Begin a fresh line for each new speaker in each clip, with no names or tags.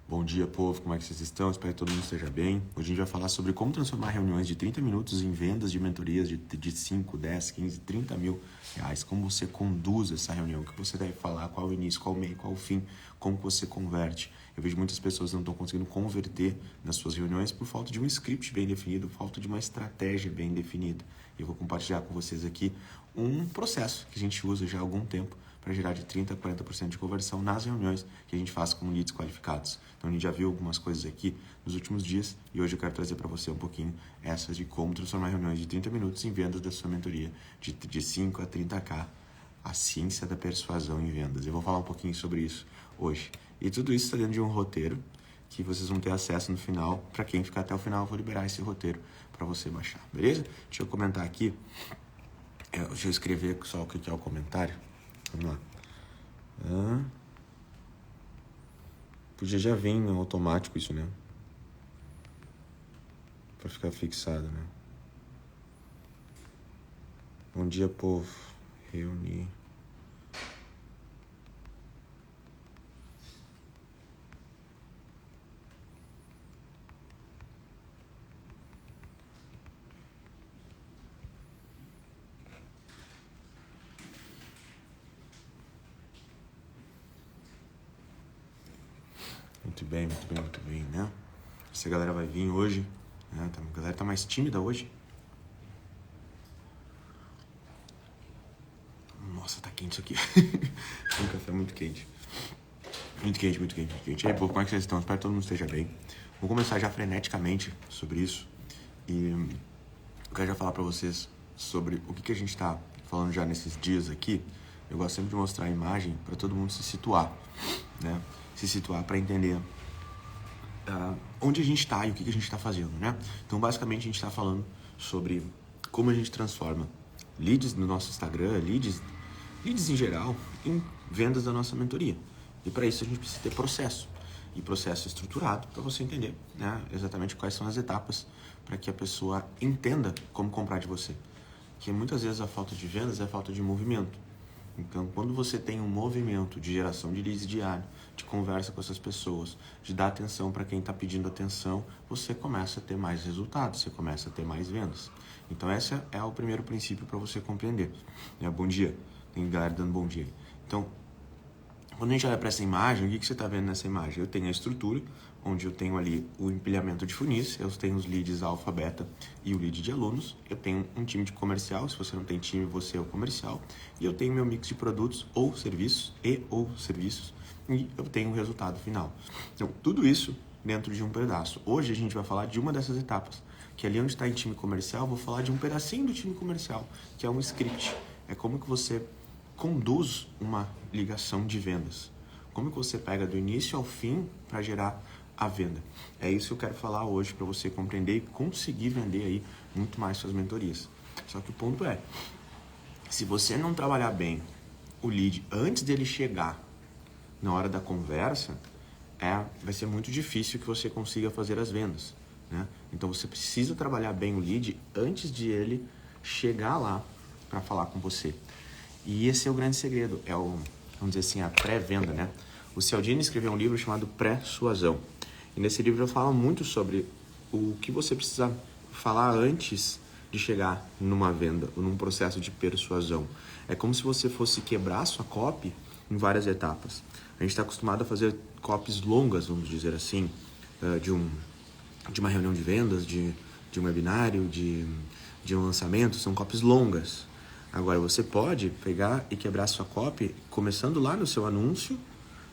Bom dia, povo. Como é que vocês estão? Espero que todo mundo esteja bem. Hoje a gente vai falar sobre como transformar reuniões de 30 minutos em vendas de mentorias de 5, 10, 15, 30 mil reais. Como você conduz essa reunião, o que você deve falar, qual o início, qual o meio, qual o fim, como você converte. Eu vejo muitas pessoas que não estão conseguindo converter nas suas reuniões por falta de um script bem definido, falta de uma estratégia bem definida. Eu vou compartilhar com vocês aqui um processo que a gente usa já há algum tempo para gerar de 30% a 40% de conversão nas reuniões que a gente faz com leads qualificados. Então a gente já viu algumas coisas aqui nos últimos dias e hoje eu quero trazer para você um pouquinho essas de como transformar reuniões de 30 minutos em vendas da sua mentoria de 5 a 30k, a ciência da persuasão em vendas. Eu vou falar um pouquinho sobre isso hoje. E tudo isso está dentro de um roteiro que vocês vão ter acesso no final. Para quem ficar até o final, eu vou liberar esse roteiro para você baixar, beleza? Deixa eu comentar aqui. Deixa eu escrever só o que é o comentário. Vamos lá. Podia já vir no automático isso, né? Pra ficar fixado, né? Bom dia, povo. Reunir. Muito bem, né? Essa galera vai vir hoje, né? A galera tá mais tímida hoje. Nossa, tá quente isso aqui. Um café muito quente. Muito quente. E aí, povo, como é que vocês estão? Espero que todo mundo esteja bem. Vou começar já freneticamente sobre isso. E eu quero já falar pra vocês sobre o que a gente tá falando já nesses dias aqui. Eu gosto sempre de mostrar a imagem para todo mundo se situar, né? Se situar para entender onde a gente está e o que a gente está fazendo, né? Então, basicamente, a gente está falando sobre como a gente transforma leads no nosso Instagram, leads em geral, em vendas da nossa mentoria. E para isso a gente precisa ter processo, e processo estruturado para você entender, né, exatamente quais são as etapas para que a pessoa entenda como comprar de você. Que muitas vezes a falta de vendas é a falta de movimento. Então, quando você tem um movimento de geração de leads diário, de conversa com essas pessoas, de dar atenção para quem está pedindo atenção, você começa a ter mais resultados, você começa a ter mais vendas. Então, esse é o primeiro princípio para você compreender. Bom dia, tem galera dando bom dia. Então, quando a gente olha para essa imagem, o que você está vendo nessa imagem? Eu tenho a estrutura, onde eu tenho ali o empilhamento de funis, eu tenho os leads alfa, beta e o lead de alunos, eu tenho um time de comercial, se você não tem time, você é o comercial, e eu tenho meu mix de produtos ou serviços, e eu tenho o resultado final. Então, tudo isso dentro de um pedaço. Hoje a gente vai falar de uma dessas etapas, que ali onde está em time comercial, eu vou falar de um pedacinho do time comercial, que é um script. É como que você conduz uma ligação de vendas. Como que você pega do início ao fim para gerar a venda. É isso que eu quero falar hoje para você compreender e conseguir vender aí muito mais suas mentorias. Só que o ponto é, se você não trabalhar bem o lead antes dele chegar na hora da conversa, vai ser muito difícil que você consiga fazer as vendas, né? Então você precisa trabalhar bem o lead antes de ele chegar lá para falar com você. E esse é o grande segredo, vamos dizer assim, a pré-venda, né? O Cialdini escreveu um livro chamado Persuasão. E nesse livro eu falo muito sobre o que você precisa falar antes de chegar numa venda ou num processo de persuasão. É como se você fosse quebrar a sua copy em várias etapas. A gente está acostumado a fazer copies longas, vamos dizer assim, de uma reunião de vendas, de um webinário, de um lançamento, são copies longas. Agora, você pode pegar e quebrar a sua copy começando lá no seu anúncio,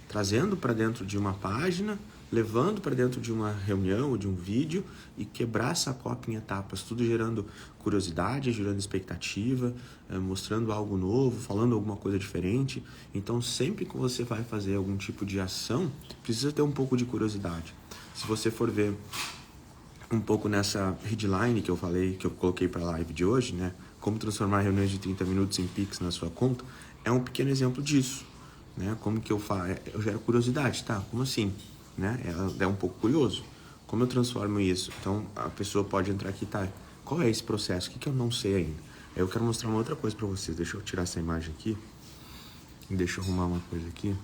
trazendo para dentro de uma página, levando para dentro de uma reunião ou de um vídeo e quebrar essa copy em etapas, tudo gerando curiosidade, gerando expectativa, mostrando algo novo, falando alguma coisa diferente. Então, sempre que você vai fazer algum tipo de ação, precisa ter um pouco de curiosidade. Se você for ver um pouco nessa headline que eu falei, que eu coloquei para a live de hoje, né? Como transformar reuniões de 30 minutos em Pix na sua conta, é um pequeno exemplo disso, né? Como que eu faço? Eu gero curiosidade, tá? Como assim? Né? Ela é um pouco curioso. Como eu transformo isso? Então, a pessoa pode entrar aqui, tá? Qual é esse processo? O que eu não sei ainda? Eu quero mostrar uma outra coisa para vocês. Deixa eu tirar essa imagem aqui. Deixa eu arrumar uma coisa aqui.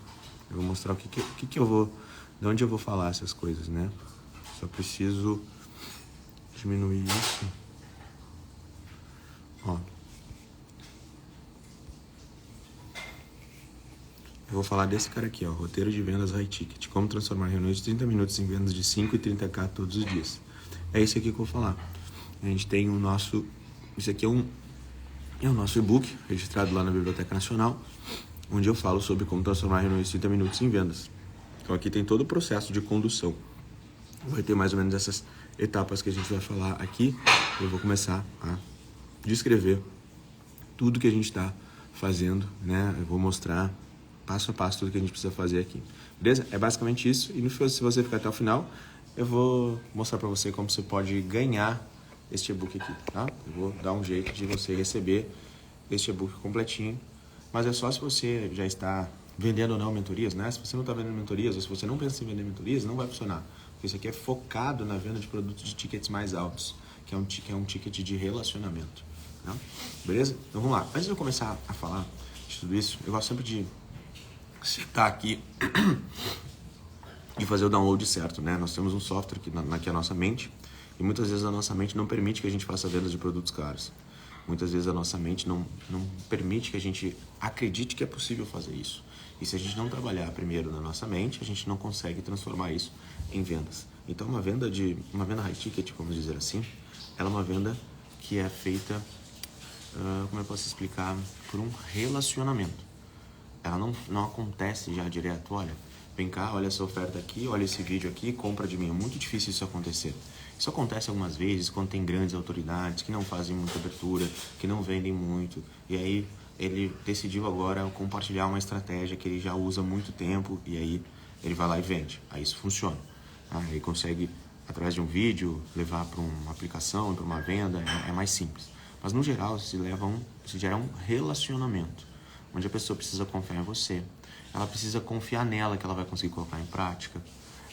Eu vou mostrar o que eu vou De onde eu vou falar essas coisas, né? Só preciso diminuir isso. Ó. Eu vou falar desse cara aqui, ó. Roteiro de vendas high ticket. Como transformar reuniões de 30 minutos em vendas de 5 e 30k todos os dias. É esse aqui que eu vou falar. A gente tem o nosso... Esse aqui é o nosso e-book, registrado lá na Biblioteca Nacional, onde eu falo sobre como transformar reuniões de 30 minutos em vendas. Então aqui tem todo o processo de condução. Vai ter mais ou menos essas etapas que a gente vai falar aqui. Eu vou começar a descrever tudo que a gente está fazendo, né? Eu vou mostrar passo a passo tudo que a gente precisa fazer aqui. Beleza? É basicamente isso. E se você ficar até o final, eu vou mostrar para você como você pode ganhar este e-book aqui, tá? Eu vou dar um jeito de você receber este e-book completinho. Mas é só se você já está vendendo ou não mentorias, né? Se você não está vendendo mentorias, ou se você não pensa em vender mentorias, não vai funcionar. Porque isso aqui é focado na venda de produtos de tickets mais altos, que é um ticket de relacionamento. Tá? Beleza? Então vamos lá. Antes de eu começar a falar de tudo isso, eu gosto sempre de sentar aqui e fazer o download certo, né? Nós temos um software aqui a nossa mente, e muitas vezes a nossa mente não permite que a gente faça vendas de produtos caros. Muitas vezes a nossa mente não permite que a gente acredite que é possível fazer isso. E se a gente não trabalhar primeiro na nossa mente, a gente não consegue transformar isso em vendas. Então uma venda high ticket, vamos dizer assim, ela é uma venda que é feita, como eu posso explicar, por um relacionamento. Ela não acontece já direto, olha, vem cá, olha essa oferta aqui, olha esse vídeo aqui, compra de mim. É muito difícil isso acontecer. Isso acontece algumas vezes quando tem grandes autoridades que não fazem muita abertura, que não vendem muito. E aí ele decidiu agora compartilhar uma estratégia que ele já usa há muito tempo e aí ele vai lá e vende. Aí isso funciona. Ele consegue, através de um vídeo, levar para uma aplicação, para uma venda, é mais simples. Mas no geral se gera um relacionamento, onde a pessoa precisa confiar em você, ela precisa confiar nela que ela vai conseguir colocar em prática,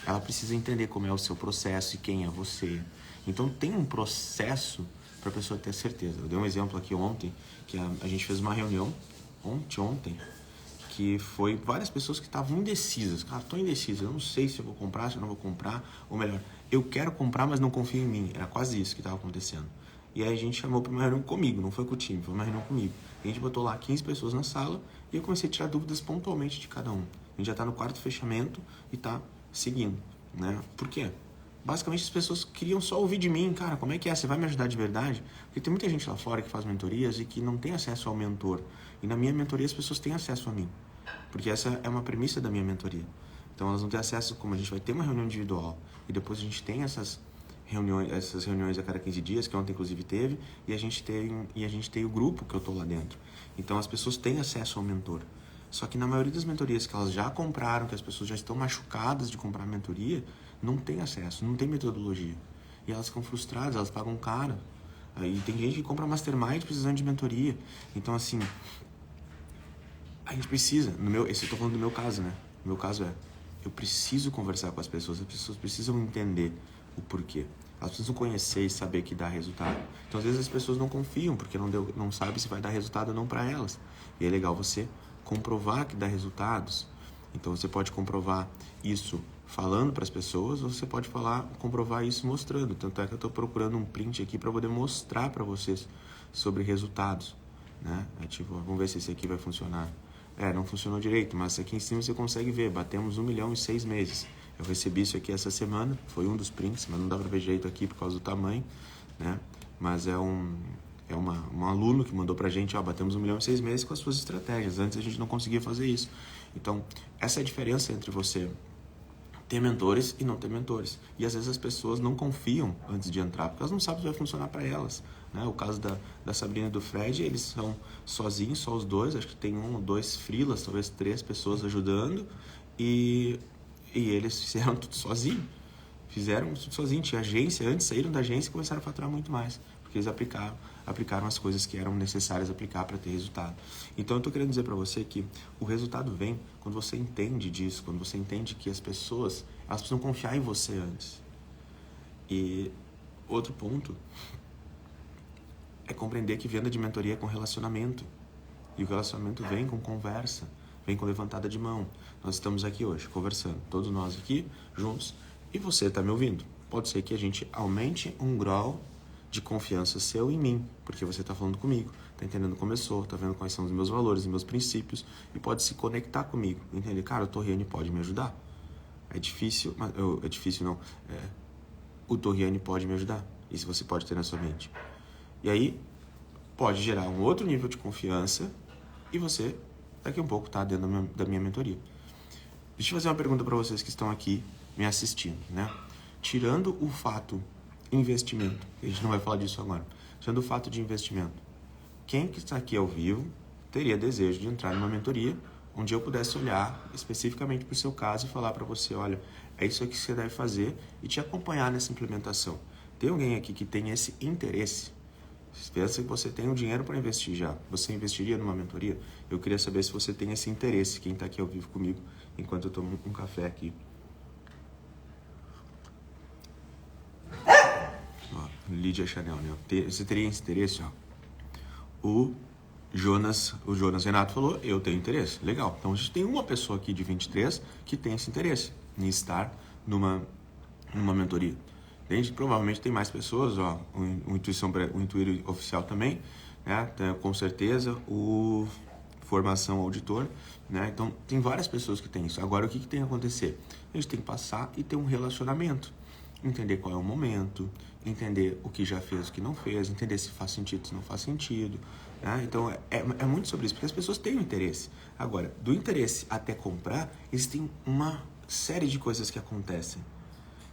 ela precisa entender como é o seu processo e quem é você. Então tem um processo para a pessoa ter certeza. Eu dei um exemplo aqui ontem, que a gente fez uma reunião, ontem, que foi várias pessoas que estavam indecisas. Cara, estou indecisa, eu não sei se eu vou comprar, se eu não vou comprar, ou melhor, eu quero comprar, mas não confio em mim. Era quase isso que estava acontecendo. E aí a gente chamou para uma reunião comigo, não foi com o time, foi uma reunião comigo. A gente botou lá 15 pessoas na sala e eu comecei a tirar dúvidas pontualmente de cada um. A gente já está no quarto fechamento e está seguindo, né? Por quê? Basicamente as pessoas queriam só ouvir de mim, cara, como é que é? Você vai me ajudar de verdade? Porque tem muita gente lá fora que faz mentorias e que não tem acesso ao mentor. E na minha mentoria as pessoas têm acesso a mim. Porque essa é uma premissa da minha mentoria. Então elas vão ter acesso, como a gente vai ter uma reunião individual e depois a gente tem essas reuniões a cada 15 dias, que ontem inclusive teve, e a gente tem o grupo que eu estou lá dentro. Então as pessoas têm acesso ao mentor. Só que na maioria das mentorias que elas já compraram, que as pessoas já estão machucadas de comprar mentoria, não tem acesso, não tem metodologia. E elas ficam frustradas, elas pagam caro. Aí tem gente que compra mastermind precisando de mentoria. Então assim, a gente precisa, eu estou falando do meu caso, né? O meu caso eu preciso conversar com as pessoas precisam entender o porquê. Elas precisam conhecer e saber que dá resultado. Então, às vezes, as pessoas não confiam, porque não sabem se vai dar resultado ou não para elas. E é legal você comprovar que dá resultados. Então, você pode comprovar isso falando para as pessoas, ou você pode comprovar isso mostrando. Tanto é que eu estou procurando um print aqui para poder mostrar para vocês sobre resultados, né? Vamos ver se esse aqui vai funcionar. Não funcionou direito, mas aqui em cima você consegue ver, batemos 1 milhão em 6 meses. Eu recebi isso aqui essa semana, foi um dos prints, mas não dá pra ver direito aqui por causa do tamanho, né? Mas é um aluno que mandou pra gente, batemos 1 milhão em 6 meses com as suas estratégias. Antes a gente não conseguia fazer isso. Então, essa é a diferença entre você ter mentores e não ter mentores. E às vezes as pessoas não confiam antes de entrar, porque elas não sabem se vai funcionar para elas. Né? O caso da Sabrina e do Fred, eles são sozinhos, só os dois, acho que tem 1 ou 2 freelas, talvez 3 pessoas ajudando, e eles fizeram tudo sozinho. Tinha agência, antes saíram da agência e começaram a faturar muito mais, porque eles aplicaram as coisas que eram necessárias aplicar para ter resultado. Então eu estou querendo dizer para você que o resultado vem quando você entende disso, quando você entende que as pessoas, elas precisam confiar em você antes. E outro ponto é compreender que venda de mentoria é com relacionamento. E o relacionamento vem com conversa. vem com levantada de mão. Nós estamos aqui hoje conversando, todos nós aqui juntos, e você está me ouvindo. Pode ser que a gente aumente um grau de confiança seu em mim, porque você está falando comigo, está entendendo como eu sou, está vendo quais são os meus valores, os meus princípios, e pode se conectar comigo, entender, cara, o Torriani pode me ajudar. É difícil, mas o Torriani pode me ajudar. Isso você pode ter na sua mente. E aí, pode gerar um outro nível de confiança e você, daqui a um pouco, tá dentro da minha mentoria. Deixa eu fazer uma pergunta para vocês que estão aqui me assistindo, né? Tirando o fato investimento, a gente não vai falar disso agora, tirando o fato de investimento, quem que está aqui ao vivo teria desejo de entrar numa mentoria onde eu pudesse olhar especificamente para o seu caso e falar para você, olha, é isso aqui que você deve fazer e te acompanhar nessa implementação. Tem alguém aqui que tem esse interesse? Pensa que você tem o dinheiro para investir já. Você investiria numa mentoria? Eu queria saber se você tem esse interesse, quem está aqui ao vivo comigo, enquanto eu tomo um café aqui. Ó, Lídia Chanel, né? Você teria esse interesse? Ó. O Jonas Renato falou, eu tenho interesse. Legal. Então a gente tem uma pessoa aqui de 23 que tem esse interesse em estar numa mentoria. Provavelmente tem mais pessoas, ó, o Intuir Oficial também, né? Com certeza, o Formação Auditor, né? Então, tem várias pessoas que têm isso. Agora, o que tem que acontecer? A gente tem que passar e ter um relacionamento. Entender qual é o momento, entender o que já fez, o que não fez, entender se faz sentido, se não faz sentido, né? Então, é muito sobre isso, porque as pessoas têm um interesse. Agora, do interesse até comprar, existem uma série de coisas que acontecem.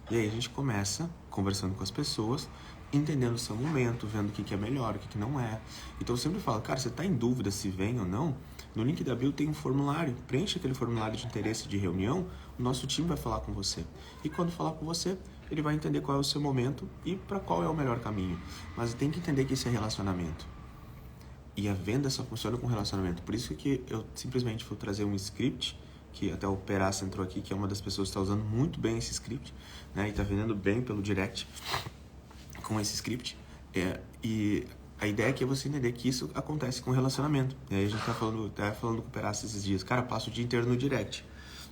E aí a gente começa conversando com as pessoas, entendendo o seu momento, vendo o que é melhor, o que não é. Então eu sempre falo, cara, você está em dúvida se vem ou não? No link da bio tem um formulário, preenche aquele formulário de interesse de reunião, o nosso time vai falar com você. E quando falar com você, ele vai entender qual é o seu momento e para qual é o melhor caminho. Mas tem que entender que isso é relacionamento. E a venda só funciona com relacionamento. Por isso que eu simplesmente vou trazer um script, que até o Peraça entrou aqui, que é uma das pessoas que está usando muito bem esse script, né? E está vendendo bem pelo direct com esse script. E a ideia é que você entender que isso acontece com relacionamento. E aí a gente tá falando com o Peraça esses dias. Cara, passo o dia inteiro no direct,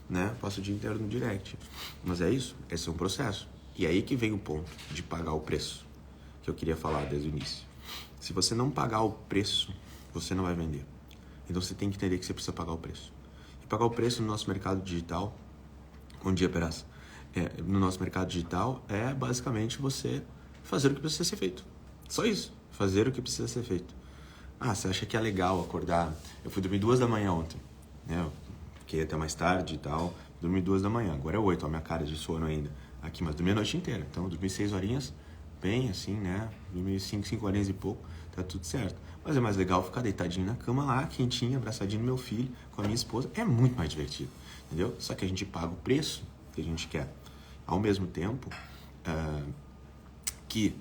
né? Passo o dia inteiro no direct. Mas é isso, esse é um processo. E aí que vem o ponto de pagar o preço, que eu queria falar desde o início. Se você não pagar o preço, você não vai vender. Então você tem que entender que você precisa pagar o preço. Pagar o preço no nosso mercado digital, bom dia, Peraça, no nosso mercado digital é basicamente você fazer o que precisa ser feito. Só isso, fazer o que precisa ser feito. Ah, você acha que é legal acordar? Eu fui dormir 2 da manhã ontem, né? Eu fiquei até mais tarde e tal, dormi 2 da manhã, agora é 8, a minha cara de sono ainda aqui, mas dormi a noite inteira, então eu dormi 6 horinhas, bem assim, né? Dormi 5 horinhas e pouco, tá tudo certo. Mas é mais legal ficar deitadinho na cama lá, quentinho, abraçadinho no meu filho, com a minha esposa. É muito mais divertido, entendeu? Só que a gente paga o preço que a gente quer. Ao mesmo tempo que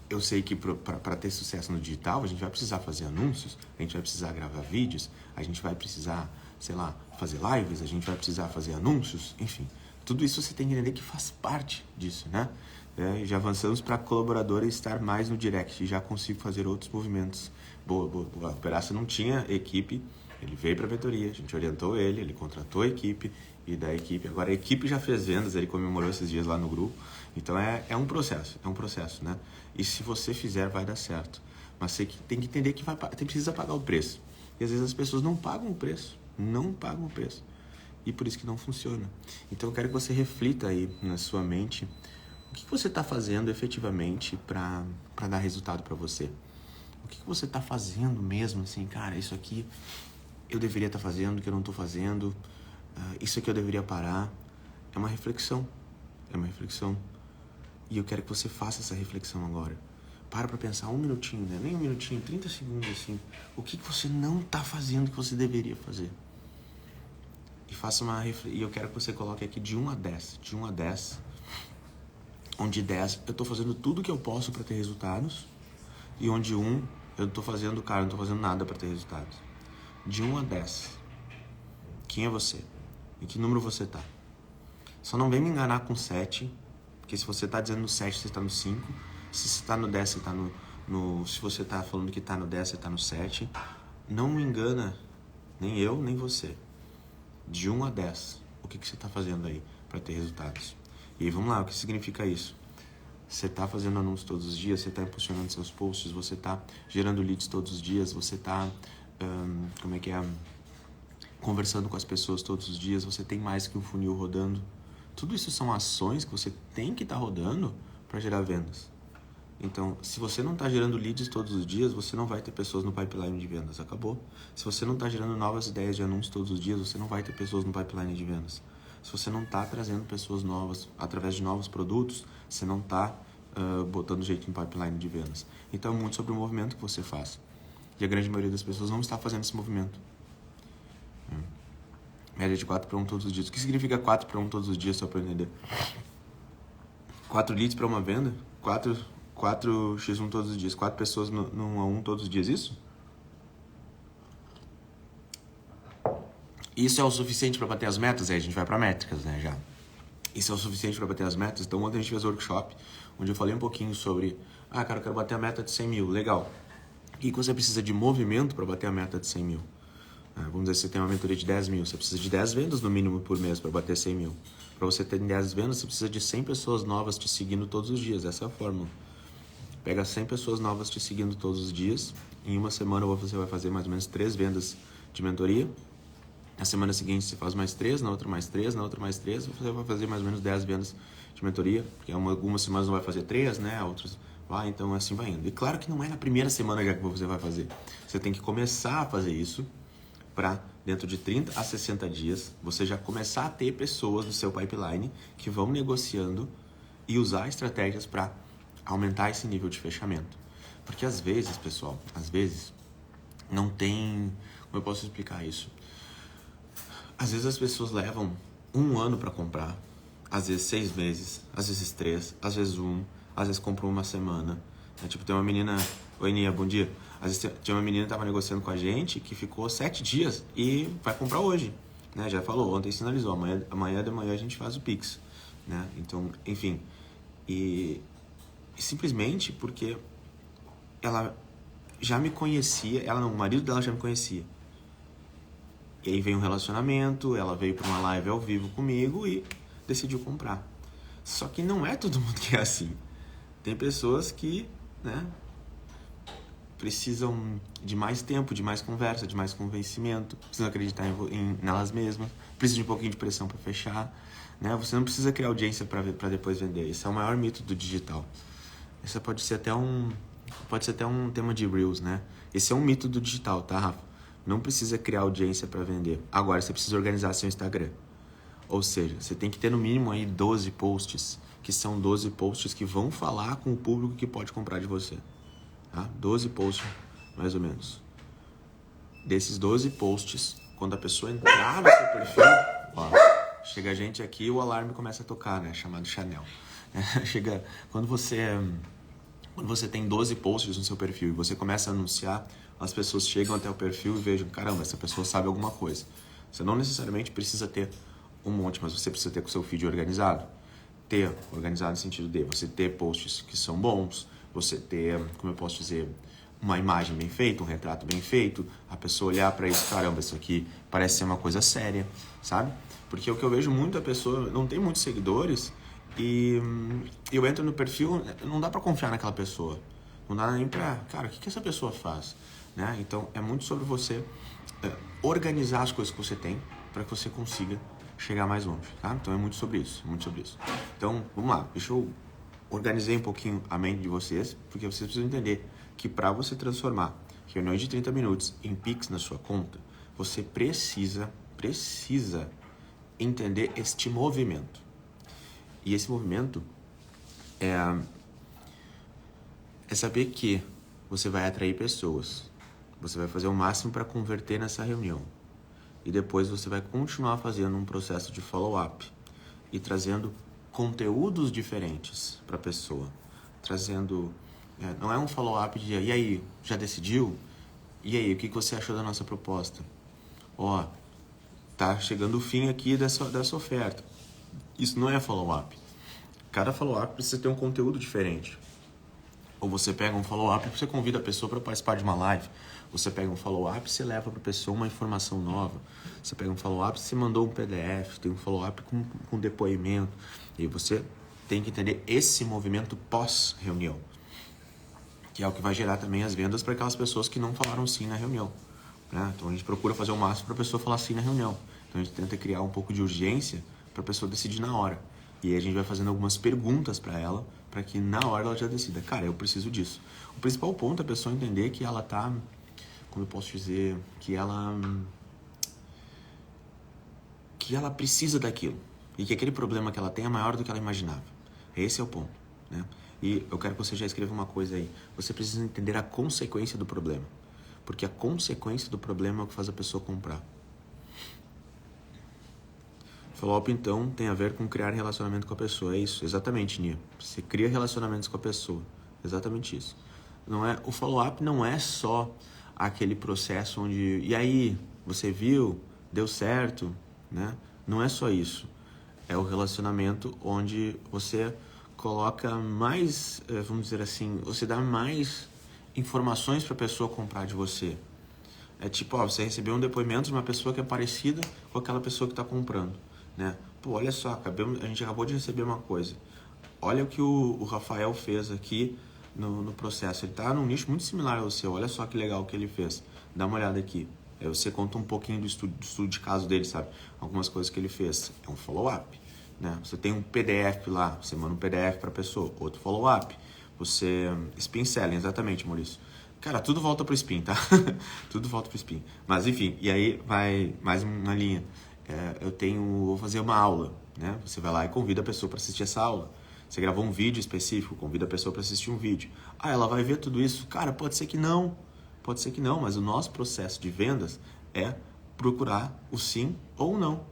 eu sei que para ter sucesso no digital, a gente vai precisar fazer anúncios, a gente vai precisar gravar vídeos, a gente vai precisar, sei lá, fazer lives, a gente vai precisar fazer anúncios, enfim. Tudo isso você tem que entender que faz parte disso, né? Já avançamos para colaborador estar mais no direct, já consigo fazer outros movimentos. Boa. O Peraça não tinha equipe, ele veio para a mentoria, a gente orientou ele contratou a equipe, e da equipe, agora a equipe já fez vendas, ele comemorou esses dias lá no grupo. Então é um processo, né? E se você fizer, vai dar certo. Mas você tem que entender que precisa pagar o preço. E às vezes as pessoas não pagam o preço, e por isso que não funciona. Então eu quero que você reflita aí na sua mente o que você está fazendo efetivamente para dar resultado para você. O que você está fazendo mesmo, assim, cara, isso aqui eu deveria estar fazendo, que eu não estou fazendo, isso aqui eu deveria parar. É uma reflexão. E eu quero que você faça essa reflexão agora. Para pensar 1 minutinho, né? Nem 1 minutinho, 30 segundos, assim. O que você não está fazendo que você deveria fazer? E faça e eu quero que você coloque aqui de 1 a 10. De 1 a 10. Onde 10 eu estou fazendo tudo o que eu posso para ter resultados. E onde 1 eu estou fazendo, cara, não estou fazendo nada para ter resultados. De 1 a 10. Quem é você? Em que número você está? Só não vem me enganar com 7. Porque se você está dizendo no 7, você está no 5. Se você está no 10, você está no... Se você está falando que está no 10, você está no 7. Não me engana Nem eu, nem você. De 1 a 10, o que você está fazendo aí para ter resultados? E aí, vamos lá, o que significa isso? Você está fazendo anúncios todos os dias, você está impulsionando seus posts, você está gerando leads todos os dias, você está, conversando com as pessoas todos os dias, você tem mais que um funil rodando. Tudo isso são ações que você tem que estar rodando para gerar vendas. Então, se você não está gerando leads todos os dias, você não vai ter pessoas no pipeline de vendas. Acabou. Se você não está gerando novas ideias de anúncios todos os dias, você não vai ter pessoas no pipeline de vendas. Se você não está trazendo pessoas novas através de novos produtos, você não está botando jeito no pipeline de vendas. Então, é muito sobre o movimento que você faz. E a grande maioria das pessoas não está fazendo esse movimento. Média de 4 para 1 todos os dias. O que significa 4 para 1 todos os dias, só para eu entender? 4 leads para uma venda? 4x1 todos os dias. 4 pessoas no 1 a 1 todos os dias, isso? Isso é o suficiente para bater as metas? Aí a gente vai para métricas, né, já. Isso é o suficiente para bater as metas? Então, ontem a gente fez um workshop, onde eu falei um pouquinho sobre... cara, eu quero bater a meta de 100 mil. Legal. O que você precisa de movimento para bater a meta de 100 mil? Vamos dizer que você tem uma mentoria de 10 mil. Você precisa de 10 vendas no mínimo por mês para bater 100 mil. Para você ter 10 vendas, você precisa de 100 pessoas novas te seguindo todos os dias. Essa é a fórmula. Pega 100 pessoas novas te seguindo todos os dias. Em uma semana você vai fazer mais ou menos 3 vendas de mentoria. Na semana seguinte você faz mais 3, na outra mais 3, na outra mais 3. Você vai fazer mais ou menos 10 vendas de mentoria. Porque algumas semanas não vai fazer 3, né? Outras vai, então assim vai indo. E claro que não é na primeira semana já que você vai fazer. Você tem que começar a fazer isso para dentro de 30 a 60 dias você já começar a ter pessoas no seu pipeline que vão negociando e usar estratégias para aumentar esse nível de fechamento. Porque às vezes, pessoal, não tem... Como eu posso explicar isso? Às vezes as pessoas levam 1 ano para comprar, às vezes 6 meses, às vezes 3, às vezes 1, às vezes compram uma semana. Tipo, tem uma menina... Oi, Nia, bom dia. Às vezes tinha uma menina que estava negociando com a gente que ficou 7 dias e vai comprar hoje. Né? Já falou, ontem sinalizou, amanhã de manhã a gente faz o Pix. Né? Então, enfim. E simplesmente porque ela já me conhecia, o marido dela já me conhecia. E aí veio um relacionamento, ela veio para uma live ao vivo comigo e decidiu comprar. Só que não é todo mundo que é assim. Tem pessoas que, né, precisam de mais tempo, de mais conversa, de mais convencimento, precisam acreditar nelas mesmas, precisam de um pouquinho de pressão para fechar. Né? Você não precisa criar audiência para depois vender. Esse é o maior mito do digital. Esse pode ser até um tema de Reels, né? Esse é um mito do digital, tá, Rafa? Não precisa criar audiência para vender. Agora, você precisa organizar seu Instagram. Ou seja, você tem que ter no mínimo aí 12 posts, que são 12 posts que vão falar com o público que pode comprar de você. Tá? 12 posts, mais ou menos. Desses 12 posts, quando a pessoa entrar no seu perfil, chega a gente aqui e o alarme começa a tocar, né? Chamado Chanel. Quando você tem 12 posts no seu perfil e você começa a anunciar, as pessoas chegam até o perfil e vejam, caramba, essa pessoa sabe alguma coisa. Você não necessariamente precisa ter um monte, mas você precisa ter com o seu feed organizado. Organizado no sentido de você ter posts que são bons, você ter, como eu posso dizer, uma imagem bem feita, um retrato bem feito, a pessoa olhar para isso, caramba, isso aqui parece ser uma coisa séria, sabe? Porque o que eu vejo muito, a pessoa não tem muitos seguidores e eu entro no perfil, não dá para confiar naquela pessoa. Não dá nem pra, cara, o que essa pessoa faz? Né? Então, é muito sobre você organizar as coisas que você tem para que você consiga chegar mais longe, tá? Então, é muito sobre isso, muito sobre isso. Então, vamos lá, deixa eu organizar um pouquinho a mente de vocês, porque vocês precisam entender que para você transformar reuniões de 30 minutos em Pix na sua conta, você precisa entender este movimento. E esse movimento é saber que você vai atrair pessoas. Você vai fazer o máximo para converter nessa reunião. E depois você vai continuar fazendo um processo de follow-up e trazendo conteúdos diferentes para a pessoa. Trazendo... não é um follow-up de, e aí, já decidiu? E aí, o que você achou da nossa proposta? Tá chegando o fim aqui dessa oferta. Isso não é follow-up. Cada follow-up precisa ter um conteúdo diferente. Ou você pega um follow-up e você convida a pessoa para participar de uma live. Você pega um follow-up e você leva para a pessoa uma informação nova. Você pega um follow-up e você mandou um PDF, tem um follow-up com depoimento. E você tem que entender esse movimento pós-reunião, que é o que vai gerar também as vendas para aquelas pessoas que não falaram sim na reunião, né? Então a gente procura fazer o máximo para a pessoa falar sim na reunião. Então a gente tenta criar um pouco de urgência para a pessoa decidir na hora. E aí a gente vai fazendo algumas perguntas para ela, para que na hora ela já decida, cara, eu preciso disso. O principal ponto é a pessoa entender que ela tá, como eu posso dizer, que ela precisa daquilo. E que aquele problema que ela tem é maior do que ela imaginava. Esse é o ponto, né? E eu quero que você já escreva uma coisa aí. Você precisa entender a consequência do problema. Porque a consequência do problema é o que faz a pessoa comprar. Follow-up, então, tem a ver com criar relacionamento com a pessoa. É isso, exatamente, Nia. Você cria relacionamentos com a pessoa. Exatamente isso. O follow-up não é só aquele processo onde... E aí, você viu? Deu certo? Né? Não é só isso. É o relacionamento onde você coloca mais, vamos dizer assim, você dá mais informações para a pessoa comprar de você. É tipo, você recebeu um depoimento de uma pessoa que é parecida com aquela pessoa que está comprando, né? Pô, olha só, a gente acabou de receber uma coisa. Olha o que o Rafael fez aqui no processo. Ele está num nicho muito similar ao seu. Olha só que legal que ele fez. Dá uma olhada aqui. Aí você conta um pouquinho do estudo de caso dele, sabe? Algumas coisas que ele fez. É um follow-up, né? Você tem um PDF lá, você manda um PDF para a pessoa. Outro follow-up. Você... Spin selling, exatamente, Maurício. Cara, tudo volta pro spin, tá? Tudo volta pro spin. Mas, enfim, e aí vai mais uma linha. Vou fazer uma aula, né? Você vai lá e convida a pessoa para assistir essa aula. Você gravou um vídeo específico, convida a pessoa para assistir um vídeo. Ela vai ver tudo isso? Cara, pode ser que não, mas o nosso processo de vendas é procurar o sim ou não.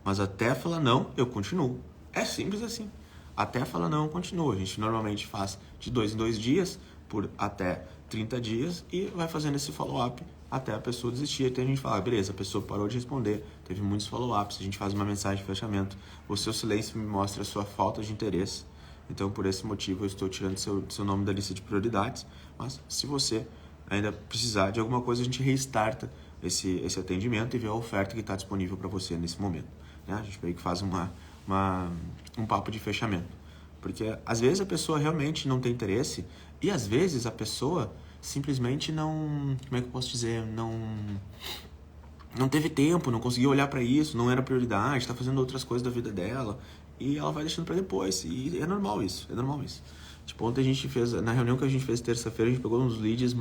Mas até falar não, eu continuo. É simples assim. Até falar não, eu continuo. A gente normalmente faz de 2 em 2 dias, por até 30 dias, e vai fazendo esse follow-up até a pessoa desistir. Até a gente fala, beleza, a pessoa parou de responder, teve muitos follow-ups, a gente faz uma mensagem de fechamento. O seu silêncio me mostra a sua falta de interesse. Então, por esse motivo, eu estou tirando seu nome da lista de prioridades. Mas, se você ainda precisar de alguma coisa, a gente restarta esse atendimento e vê a oferta que está disponível para você nesse momento, né? A gente meio que faz um papo de fechamento. Porque, às vezes, a pessoa realmente não tem interesse e, às vezes, a pessoa simplesmente não... Como é que eu posso dizer? Não teve tempo, não conseguiu olhar para isso, não era prioridade, está fazendo outras coisas da vida dela e ela vai deixando para depois. E é normal isso, Tipo, ontem a gente fez, na reunião que a gente fez terça-feira, a gente pegou uns leads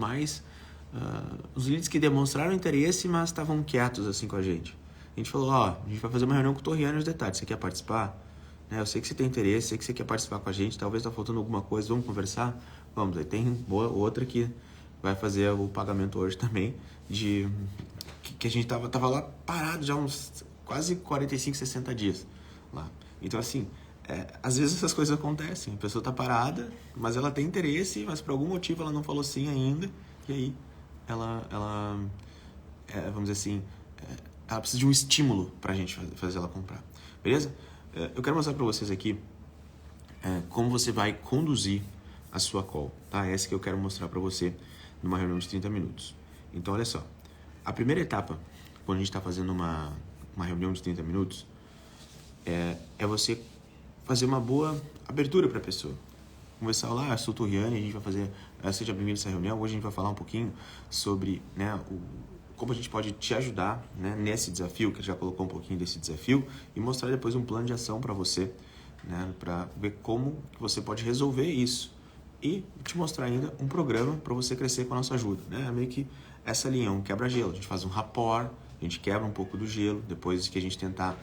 os leads que demonstraram interesse, mas estavam quietos assim com a gente. A gente falou, a gente vai fazer uma reunião com o Torriano nos detalhes, você quer participar? Eu sei que você tem interesse, sei que você quer participar com a gente, talvez está faltando alguma coisa, vamos conversar? Vamos, aí tem outra que vai fazer o pagamento hoje também, que a gente tava lá parado já uns quase 45, 60 dias lá. Então, assim, às vezes essas coisas acontecem, a pessoa tá parada, mas ela tem interesse, mas por algum motivo ela não falou sim ainda, e aí ela vamos dizer assim, ela precisa de um estímulo pra gente fazer ela comprar, beleza? Eu quero mostrar para vocês aqui como você vai conduzir a sua call, tá? Essa que eu quero mostrar para você numa reunião de 30 minutos. Então, olha só. A primeira etapa, quando a gente está fazendo uma reunião de 30 minutos, é você fazer uma boa abertura para a pessoa. Conversar lá, eu sou o Torriani, a gente vai fazer... Seja bem-vindo a essa reunião. Hoje a gente vai falar um pouquinho sobre, né, como a gente pode te ajudar, né, nesse desafio, que já colocou um pouquinho desse desafio, e mostrar depois um plano de ação para você, né, para ver como que você pode resolver isso. E te mostrar ainda um programa para você crescer com a nossa ajuda, né? É meio que essa linha, um quebra-gelo. A gente faz um rapport, a gente quebra um pouco do gelo, depois que a gente tentar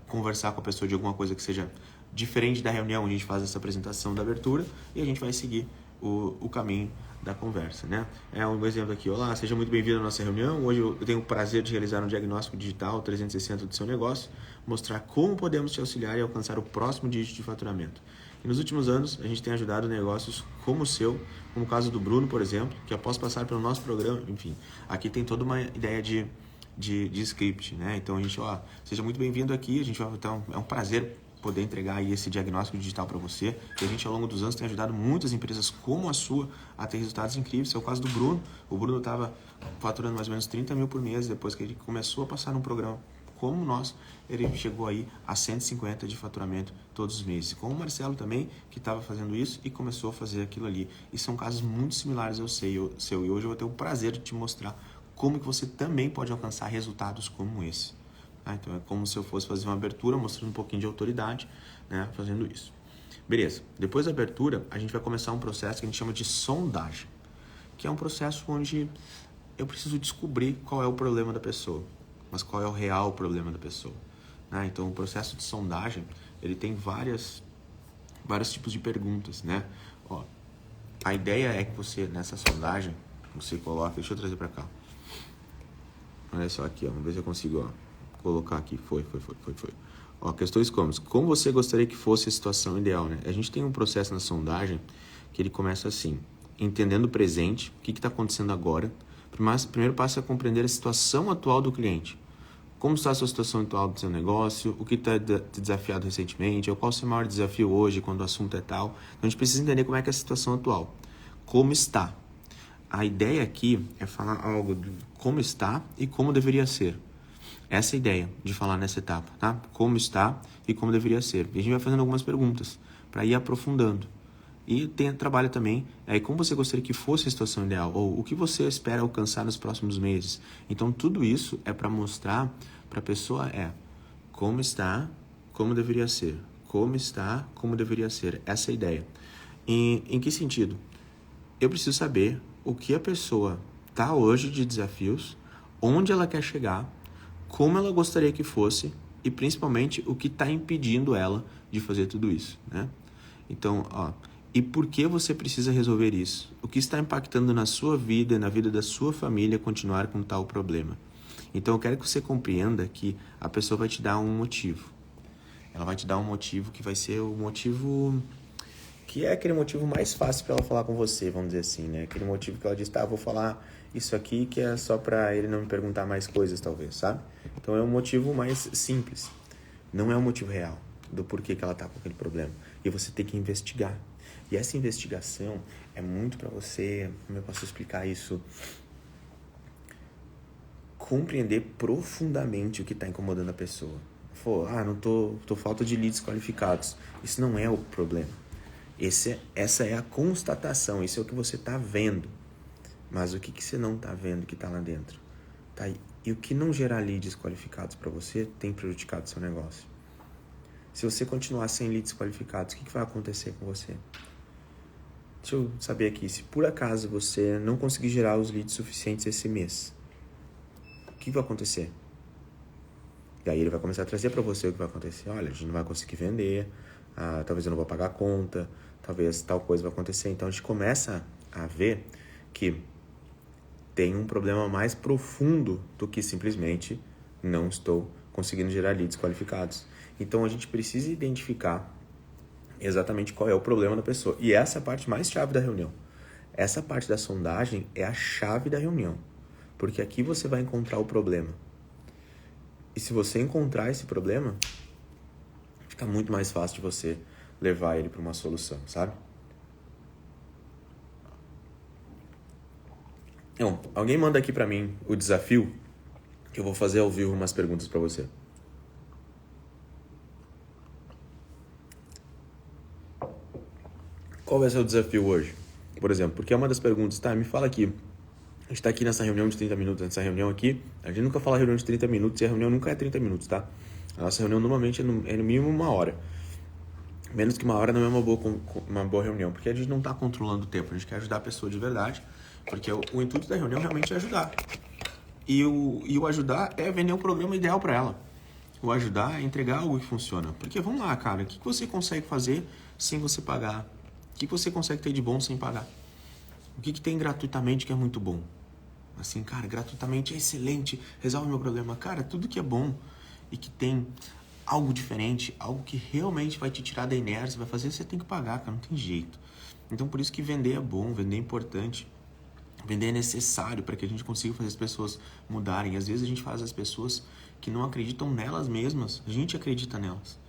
conversar com a pessoa de alguma coisa que seja diferente da reunião, a gente faz essa apresentação da abertura e a gente vai seguir o caminho da conversa, né? Um exemplo aqui. Olá, seja muito bem-vindo à nossa reunião. Hoje eu tenho o prazer de realizar um diagnóstico digital 360 do seu negócio, mostrar como podemos te auxiliar e alcançar o próximo dígito de faturamento. E nos últimos anos, a gente tem ajudado negócios como o seu, como o caso do Bruno, por exemplo, que após passar pelo nosso programa, enfim, aqui tem toda uma ideia de script, né? Então a gente, seja muito bem-vindo aqui, a gente vai, então, é um prazer poder entregar aí esse diagnóstico digital para você. E a gente, ao longo dos anos, tem ajudado muitas empresas como a sua a ter resultados incríveis. Esse é o caso do Bruno. O Bruno estava faturando mais ou menos 30 mil por mês. Depois que ele começou a passar num programa como nós, ele chegou aí a 150 de faturamento todos os meses. Com o Marcelo também, que estava fazendo isso e começou a fazer aquilo ali. E são casos muito similares ao seu. E hoje eu vou ter o prazer de te mostrar como que você também pode alcançar resultados como esse. Então é como se eu fosse fazer uma abertura, mostrando um pouquinho de autoridade, né, fazendo isso. Beleza. Depois da abertura, a gente vai começar um processo que a gente chama de sondagem, que é um processo onde eu preciso descobrir qual é o problema da pessoa, mas qual é o real problema da pessoa. Então, o processo de sondagem, ele tem vários tipos de perguntas, né? A ideia é que você, nessa sondagem, você coloca... Deixa eu trazer para cá. Olha só aqui, vamos ver se eu consigo, colocar aqui. Foi. Questões como você gostaria que fosse a situação ideal, né? A gente tem um processo na sondagem que ele começa assim: entendendo o presente, o que está acontecendo agora. Primeiro passo é compreender a situação atual do cliente. Como está a sua situação atual do seu negócio, o que está te desafiado recentemente, ou qual o seu maior desafio hoje quando o assunto é tal. Então a gente precisa entender como é que é a situação atual. Como está? A ideia aqui é falar algo de como está e como deveria ser. Essa é a ideia de falar nessa etapa, tá? Como está e como deveria ser. E a gente vai fazendo algumas perguntas para ir aprofundando. E trabalho também como você gostaria que fosse a situação ideal, ou o que você espera alcançar nos próximos meses. Então, tudo isso é para mostrar para a pessoa como está, como deveria ser. Como está, como deveria ser. Essa é a ideia. Em que sentido? Eu preciso saber o que a pessoa está hoje de desafios, onde ela quer chegar, como ela gostaria que fosse e principalmente o que está impedindo ela de fazer tudo isso, né? Então, e por que você precisa resolver isso? O que está impactando na sua vida e na vida da sua família continuar com tal problema? Então, eu quero que você compreenda que a pessoa vai te dar um motivo. Ela vai te dar um motivo que vai ser o motivo... que é aquele motivo mais fácil para ela falar com você, vamos dizer assim, né? Aquele motivo que ela diz, vou falar isso aqui que é só para ele não me perguntar mais coisas, talvez, sabe? Então, é um motivo mais simples. Não é um motivo real do porquê que ela tá com aquele problema. E você tem que investigar. E essa investigação é muito para você, como eu posso explicar isso? Compreender profundamente o que está incomodando a pessoa. Não tô falta de leads qualificados. Isso não é o problema. Essa é a constatação, isso é o que você está vendo. Mas o que você não está vendo que está lá dentro? Tá? E o que não gerar leads qualificados para você tem prejudicado o seu negócio. Se você continuar sem leads qualificados, o que vai acontecer com você? Deixa eu saber aqui, se por acaso você não conseguir gerar os leads suficientes esse mês, o que vai acontecer? E aí ele vai começar a trazer para você o que vai acontecer. Olha, a gente não vai conseguir vender, talvez eu não vou pagar a conta, talvez tal coisa vai acontecer. Então a gente começa a ver que tem um problema mais profundo do que simplesmente não estou conseguindo gerar leads qualificados. Então a gente precisa identificar exatamente qual é o problema da pessoa. E essa é a parte mais chave da reunião. Essa parte da sondagem é a chave da reunião. Porque aqui você vai encontrar o problema. E se você encontrar esse problema, fica muito mais fácil de você levar ele para uma solução, sabe? Então, alguém manda aqui para mim o desafio, que eu vou fazer ao vivo umas perguntas para você. Qual vai ser o desafio hoje? Por exemplo, porque é uma das perguntas, me fala aqui. A gente está aqui nessa reunião de 30 minutos, nessa reunião aqui, a gente nunca fala reunião de 30 minutos e a reunião nunca é 30 minutos, tá? A nossa reunião normalmente é no mínimo 1 hora. Menos que 1 hora não é uma boa reunião, porque a gente não está controlando o tempo, a gente quer ajudar a pessoa de verdade, porque o intuito da reunião realmente é ajudar. E o ajudar é vender um programa ideal para ela. O ajudar é entregar algo que funciona. Porque vamos lá, cara, o que você consegue fazer sem você pagar? O que você consegue ter de bom sem pagar? O que tem gratuitamente que é muito bom? Assim, cara, gratuitamente é excelente, resolve meu problema. Cara, tudo que é bom e que tem algo diferente, algo que realmente vai te tirar da inércia, vai fazer, você tem que pagar, cara, não tem jeito. Então, por isso que vender é bom, vender é importante. Vender é necessário para que a gente consiga fazer as pessoas mudarem. Às vezes a gente faz as pessoas que não acreditam nelas mesmas, a gente acredita nelas.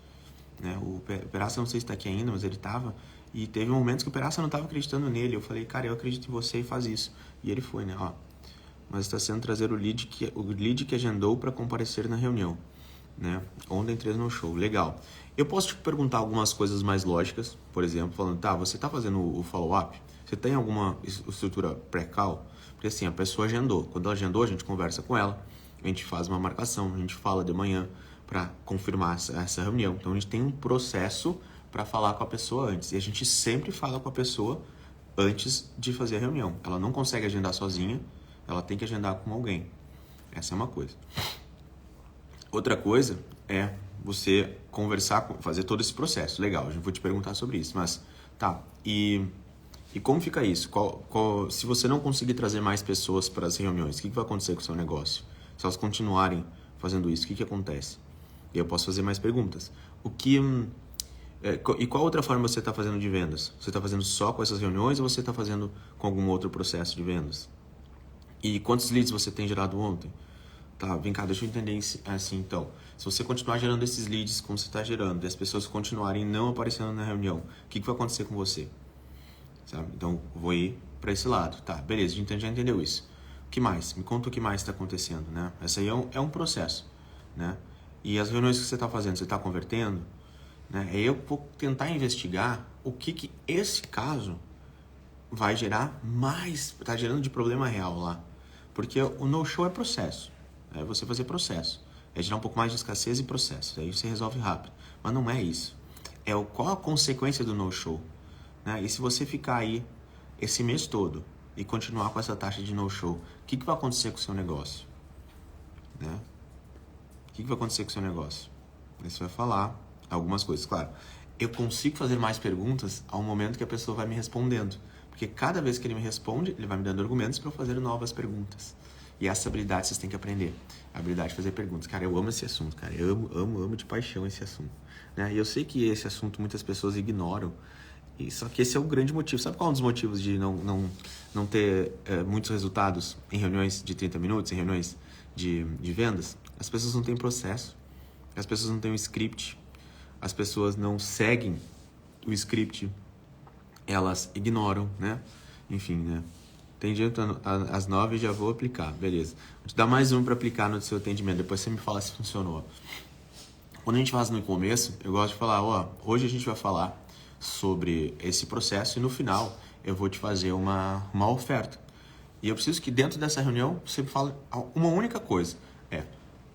né? O Peraça, não sei se está aqui ainda, mas ele estava. E teve momentos que o Peraça não estava acreditando nele. Eu falei, cara, eu acredito em você e faz isso. E ele foi, né? Ó, mas está sendo trazer o lead que agendou para comparecer na reunião, né? Ontem 3 no show. Legal. Eu posso te perguntar algumas coisas mais lógicas, por exemplo, falando, tá, você está fazendo o follow-up? Você tem alguma estrutura pré-call? Porque assim, a pessoa agendou. Quando ela agendou, a gente conversa com ela, a gente faz uma marcação, a gente fala de manhã para confirmar essa reunião. Então a gente tem um processo para falar com a pessoa antes. E a gente sempre fala com a pessoa antes de fazer a reunião. Ela não consegue agendar sozinha, ela tem que agendar com alguém. Essa é uma coisa. Outra coisa é você conversar, fazer todo esse processo. Legal, eu vou te perguntar sobre isso. Mas, tá, e como fica isso? Se você não conseguir trazer mais pessoas para as reuniões, o que vai acontecer com o seu negócio? Se elas continuarem fazendo isso, o que acontece? E eu posso fazer mais perguntas. E qual outra forma você está fazendo de vendas? Você está fazendo só com essas reuniões ou você está fazendo com algum outro processo de vendas? E quantos leads você tem gerado ontem? Tá, vem cá, deixa eu entender assim então. Se você continuar gerando esses leads como você está gerando, e as pessoas continuarem não aparecendo na reunião, o que vai acontecer com você? Sabe? Então, vou ir para esse lado. Tá, beleza, a gente já entendeu isso. O que mais? Me conta o que mais está acontecendo, né? Essa aí é um processo, né? E as reuniões que você está fazendo, você está convertendo? Né? Aí eu vou tentar investigar o que esse caso vai gerar mais, está gerando de problema real lá. Porque o no-show é processo. É você fazer processo. É gerar um pouco mais de escassez e processo. Aí você resolve rápido. Mas não é isso. Qual a consequência do no-show? Né? E se você ficar aí esse mês todo e continuar com essa taxa de no-show, o que vai acontecer com o seu negócio? Né? O que vai acontecer com o seu negócio? Você vai falar algumas coisas. Claro, eu consigo fazer mais perguntas ao momento que a pessoa vai me respondendo. Porque cada vez que ele me responde, ele vai me dando argumentos para eu fazer novas perguntas. E essa habilidade vocês têm que aprender. A habilidade de fazer perguntas. Cara, eu amo esse assunto, cara. Eu amo de paixão esse assunto. Né? E eu sei que esse assunto muitas pessoas ignoram. Só que esse é o grande motivo. Sabe qual é um dos motivos de não ter muitos resultados em reuniões de 30 minutos, em reuniões de vendas? As pessoas não têm processo. As pessoas não têm um script. As pessoas não seguem o script. Elas ignoram, né? Enfim, né? Tem dia às 9 já vou aplicar, beleza. Vou te dar mais um para aplicar no seu atendimento, depois você me fala se funcionou. Quando a gente faz no começo, eu gosto de falar, hoje a gente vai falar sobre esse processo e no final eu vou te fazer uma oferta. E eu preciso que dentro dessa reunião você fale uma única coisa,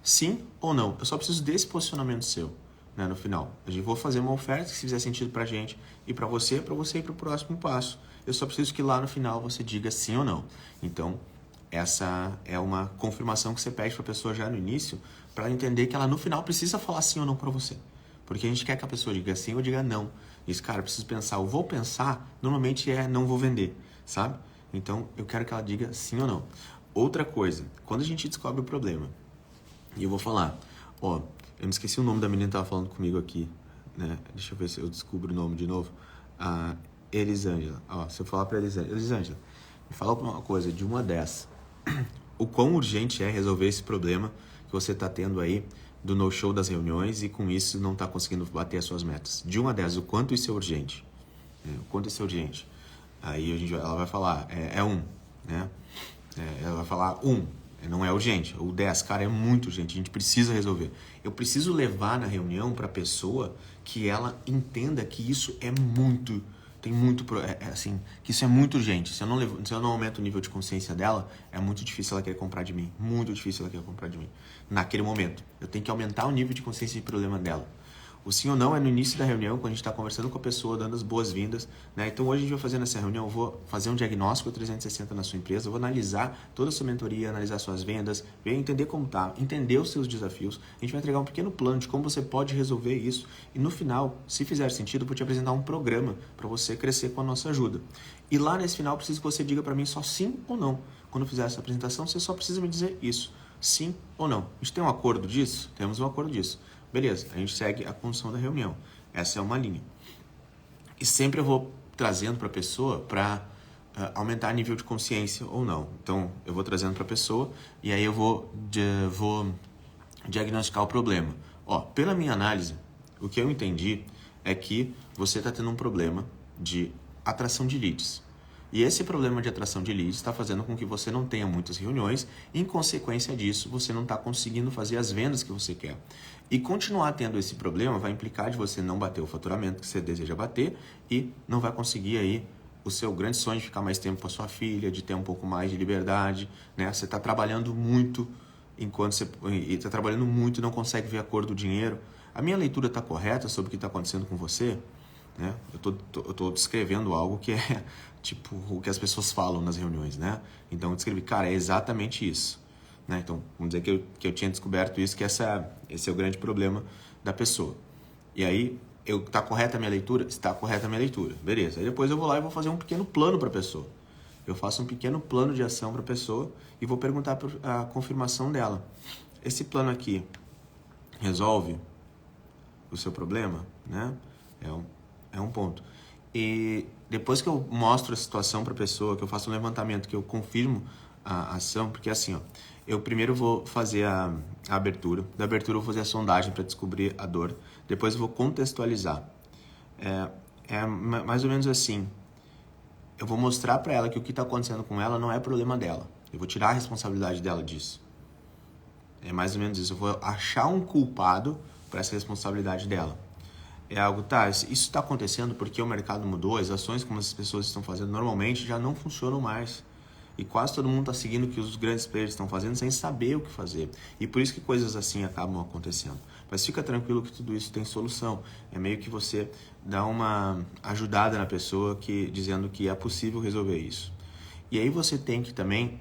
sim ou não. Eu só preciso desse posicionamento seu, né, no final. A gente vou fazer uma oferta que se fizer sentido pra gente e pra você ir pro próximo passo. Eu só preciso que lá no final você diga sim ou não. Então, essa é uma confirmação que você pede pra pessoa já no início, para ela entender que ela no final precisa falar sim ou não pra você. Porque a gente quer que a pessoa diga sim ou diga não. Isso, cara, eu preciso pensar. Eu vou pensar, normalmente não vou vender, sabe? Então, eu quero que ela diga sim ou não. Outra coisa, quando a gente descobre o problema, e eu vou falar, eu me esqueci o nome da menina que estava falando comigo aqui, né? Deixa eu ver se eu descubro o nome de novo. A Elisângela. Se eu falar para Elisângela, me fala uma coisa, de 1 a 10. O quão urgente é resolver esse problema que você está tendo aí do no-show das reuniões e com isso não está conseguindo bater as suas metas. De 1 a 10, o quanto isso é urgente? O quanto isso é urgente? Aí ela vai falar, 1, né? Ela vai falar 1. Não é urgente. O 10, cara, é muito urgente. A gente precisa resolver. Eu preciso levar na reunião para a pessoa que ela entenda que isso é muito... que isso é muito urgente. Se eu não aumento o nível de consciência dela, é muito difícil ela querer comprar de mim. Muito difícil ela querer comprar de mim. Naquele momento. Eu tenho que aumentar o nível de consciência de problema dela. O sim ou não é no início da reunião, quando a gente está conversando com a pessoa, dando as boas-vindas, né? Então hoje a gente vai fazer nessa reunião, eu vou fazer um diagnóstico 360 na sua empresa, eu vou analisar toda a sua mentoria, analisar suas vendas, ver, entender como tá, entender os seus desafios. A gente vai entregar um pequeno plano de como você pode resolver isso e no final, se fizer sentido, eu vou te apresentar um programa para você crescer com a nossa ajuda. E lá nesse final, eu preciso que você diga para mim só sim ou não. Quando eu fizer essa apresentação, você só precisa me dizer isso, sim ou não. A gente tem um acordo disso? Temos um acordo disso. Beleza, a gente segue a condução da reunião. Essa é uma linha. E sempre eu vou trazendo para a pessoa para aumentar o nível de consciência ou não. Então, eu vou trazendo para a pessoa e aí eu vou diagnosticar o problema. Pela minha análise, O que eu entendi é que você está tendo um problema de atração de leads. E esse problema de atração de leads está fazendo com que você não tenha muitas reuniões e, em consequência disso, você não está conseguindo fazer as vendas que você quer. E continuar tendo esse problema vai implicar de você não bater o faturamento que você deseja bater e não vai conseguir aí o seu grande sonho de ficar mais tempo com a sua filha, de ter um pouco mais de liberdade, né? Você está trabalhando muito enquanto você está trabalhando muito e não consegue ver a cor do dinheiro. A minha leitura está correta sobre o que está acontecendo com você? Né? Eu tô descrevendo algo que é tipo o que as pessoas falam nas reuniões, né? Então eu descrevi, cara, é exatamente isso, né? Então vamos dizer que eu tinha descoberto isso, que esse é o grande problema da pessoa. E aí, tá correta a minha leitura? Está correta a minha leitura, beleza. Aí depois eu vou lá e vou fazer um pequeno plano para a pessoa. Eu faço um pequeno plano de ação para a pessoa e vou perguntar a confirmação dela. Esse plano aqui resolve o seu problema, né? É um ponto. E depois que eu mostro a situação para a pessoa, que eu faço um levantamento, que eu confirmo a ação, porque assim, ó, eu primeiro vou fazer a abertura, da abertura eu vou fazer a sondagem para descobrir a dor, depois eu vou contextualizar. É mais ou menos assim, eu vou mostrar para ela que o que está acontecendo com ela não é problema dela, eu vou tirar a responsabilidade dela disso. É mais ou menos isso, eu vou achar um culpado para essa responsabilidade dela. É algo, tá, isso está acontecendo porque o mercado mudou, as ações como as pessoas estão fazendo normalmente já não funcionam mais. E quase todo mundo está seguindo o que os grandes players estão fazendo sem saber o que fazer. E por isso que coisas assim acabam acontecendo. Mas fica tranquilo que tudo isso tem solução. É meio que você dá uma ajudada na pessoa dizendo que é possível resolver isso. E aí você tem que também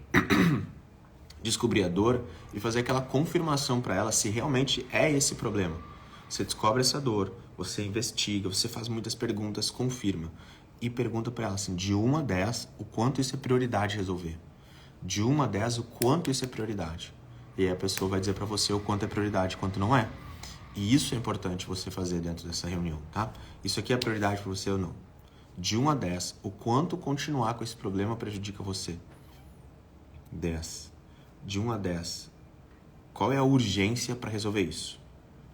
descobrir a dor e fazer aquela confirmação para ela se realmente é esse problema. Você descobre essa dor, você investiga, você faz muitas perguntas, confirma. E pergunta para ela assim, de 1 a 10, o quanto isso é prioridade resolver. De 1 a 10, o quanto isso é prioridade. E aí a pessoa vai dizer para você o quanto é prioridade e o quanto não é. E isso é importante você fazer dentro dessa reunião, tá? Isso aqui é prioridade para você ou não? De 1 a 10, o quanto continuar com esse problema prejudica você? 10. De 1 a 10, qual é a urgência para resolver isso?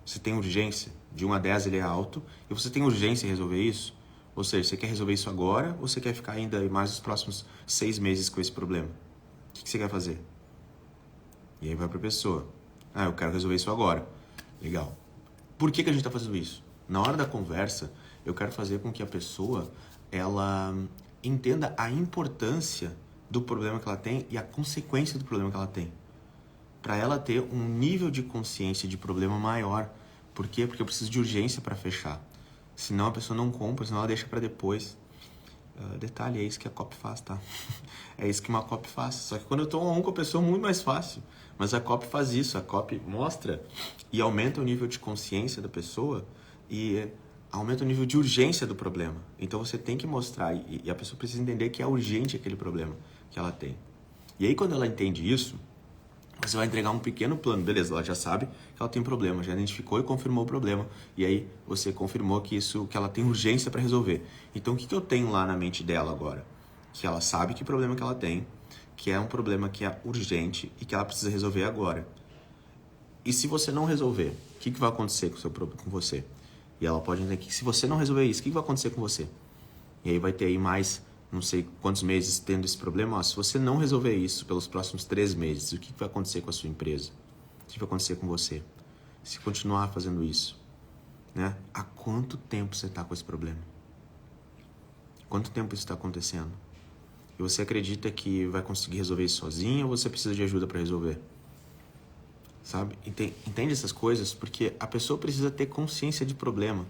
Você tem urgência? De 1 a 10 ele é alto. E você tem urgência em resolver isso? Ou seja, você quer resolver isso agora ou você quer ficar ainda mais os próximos 6 meses com esse problema? O que você quer fazer? E aí vai para a pessoa. Ah, eu quero resolver isso agora. Legal. Por que a gente está fazendo isso? Na hora da conversa, eu quero fazer com que a pessoa ela entenda a importância do problema que ela tem e a consequência do problema que ela tem. Para ela ter um nível de consciência de problema maior. Por quê? Porque eu preciso de urgência para fechar. Senão a pessoa não compra, senão ela deixa para depois. Detalhe, é isso que a copy faz, tá? É isso que uma copy faz. Só que quando eu tô um com a pessoa é muito mais fácil. Mas a copy faz isso, a copy mostra e aumenta o nível de consciência da pessoa e aumenta o nível de urgência do problema. Então você tem que mostrar e a pessoa precisa entender que é urgente aquele problema que ela tem. E aí quando ela entende isso, você vai entregar um pequeno plano. Beleza, ela já sabe que ela tem problema, já identificou e confirmou o problema. E aí você confirmou que ela tem urgência para resolver. Então o que eu tenho lá na mente dela agora? Que ela sabe que problema que ela tem, que é um problema que é urgente e que ela precisa resolver agora. E se você não resolver, o que vai acontecer com você? E ela pode entender que se você não resolver isso, o que vai acontecer com você? E aí vai ter aí mais não sei quantos meses tendo esse problema. Se você não resolver isso pelos próximos 3 meses, o que vai acontecer com a sua empresa? O que vai acontecer com você? Se continuar fazendo isso, né? Há quanto tempo você está com esse problema? Quanto tempo isso está acontecendo? E você acredita que vai conseguir resolver isso sozinho ou você precisa de ajuda para resolver? Sabe? Entende essas coisas? Porque a pessoa precisa ter consciência de problema.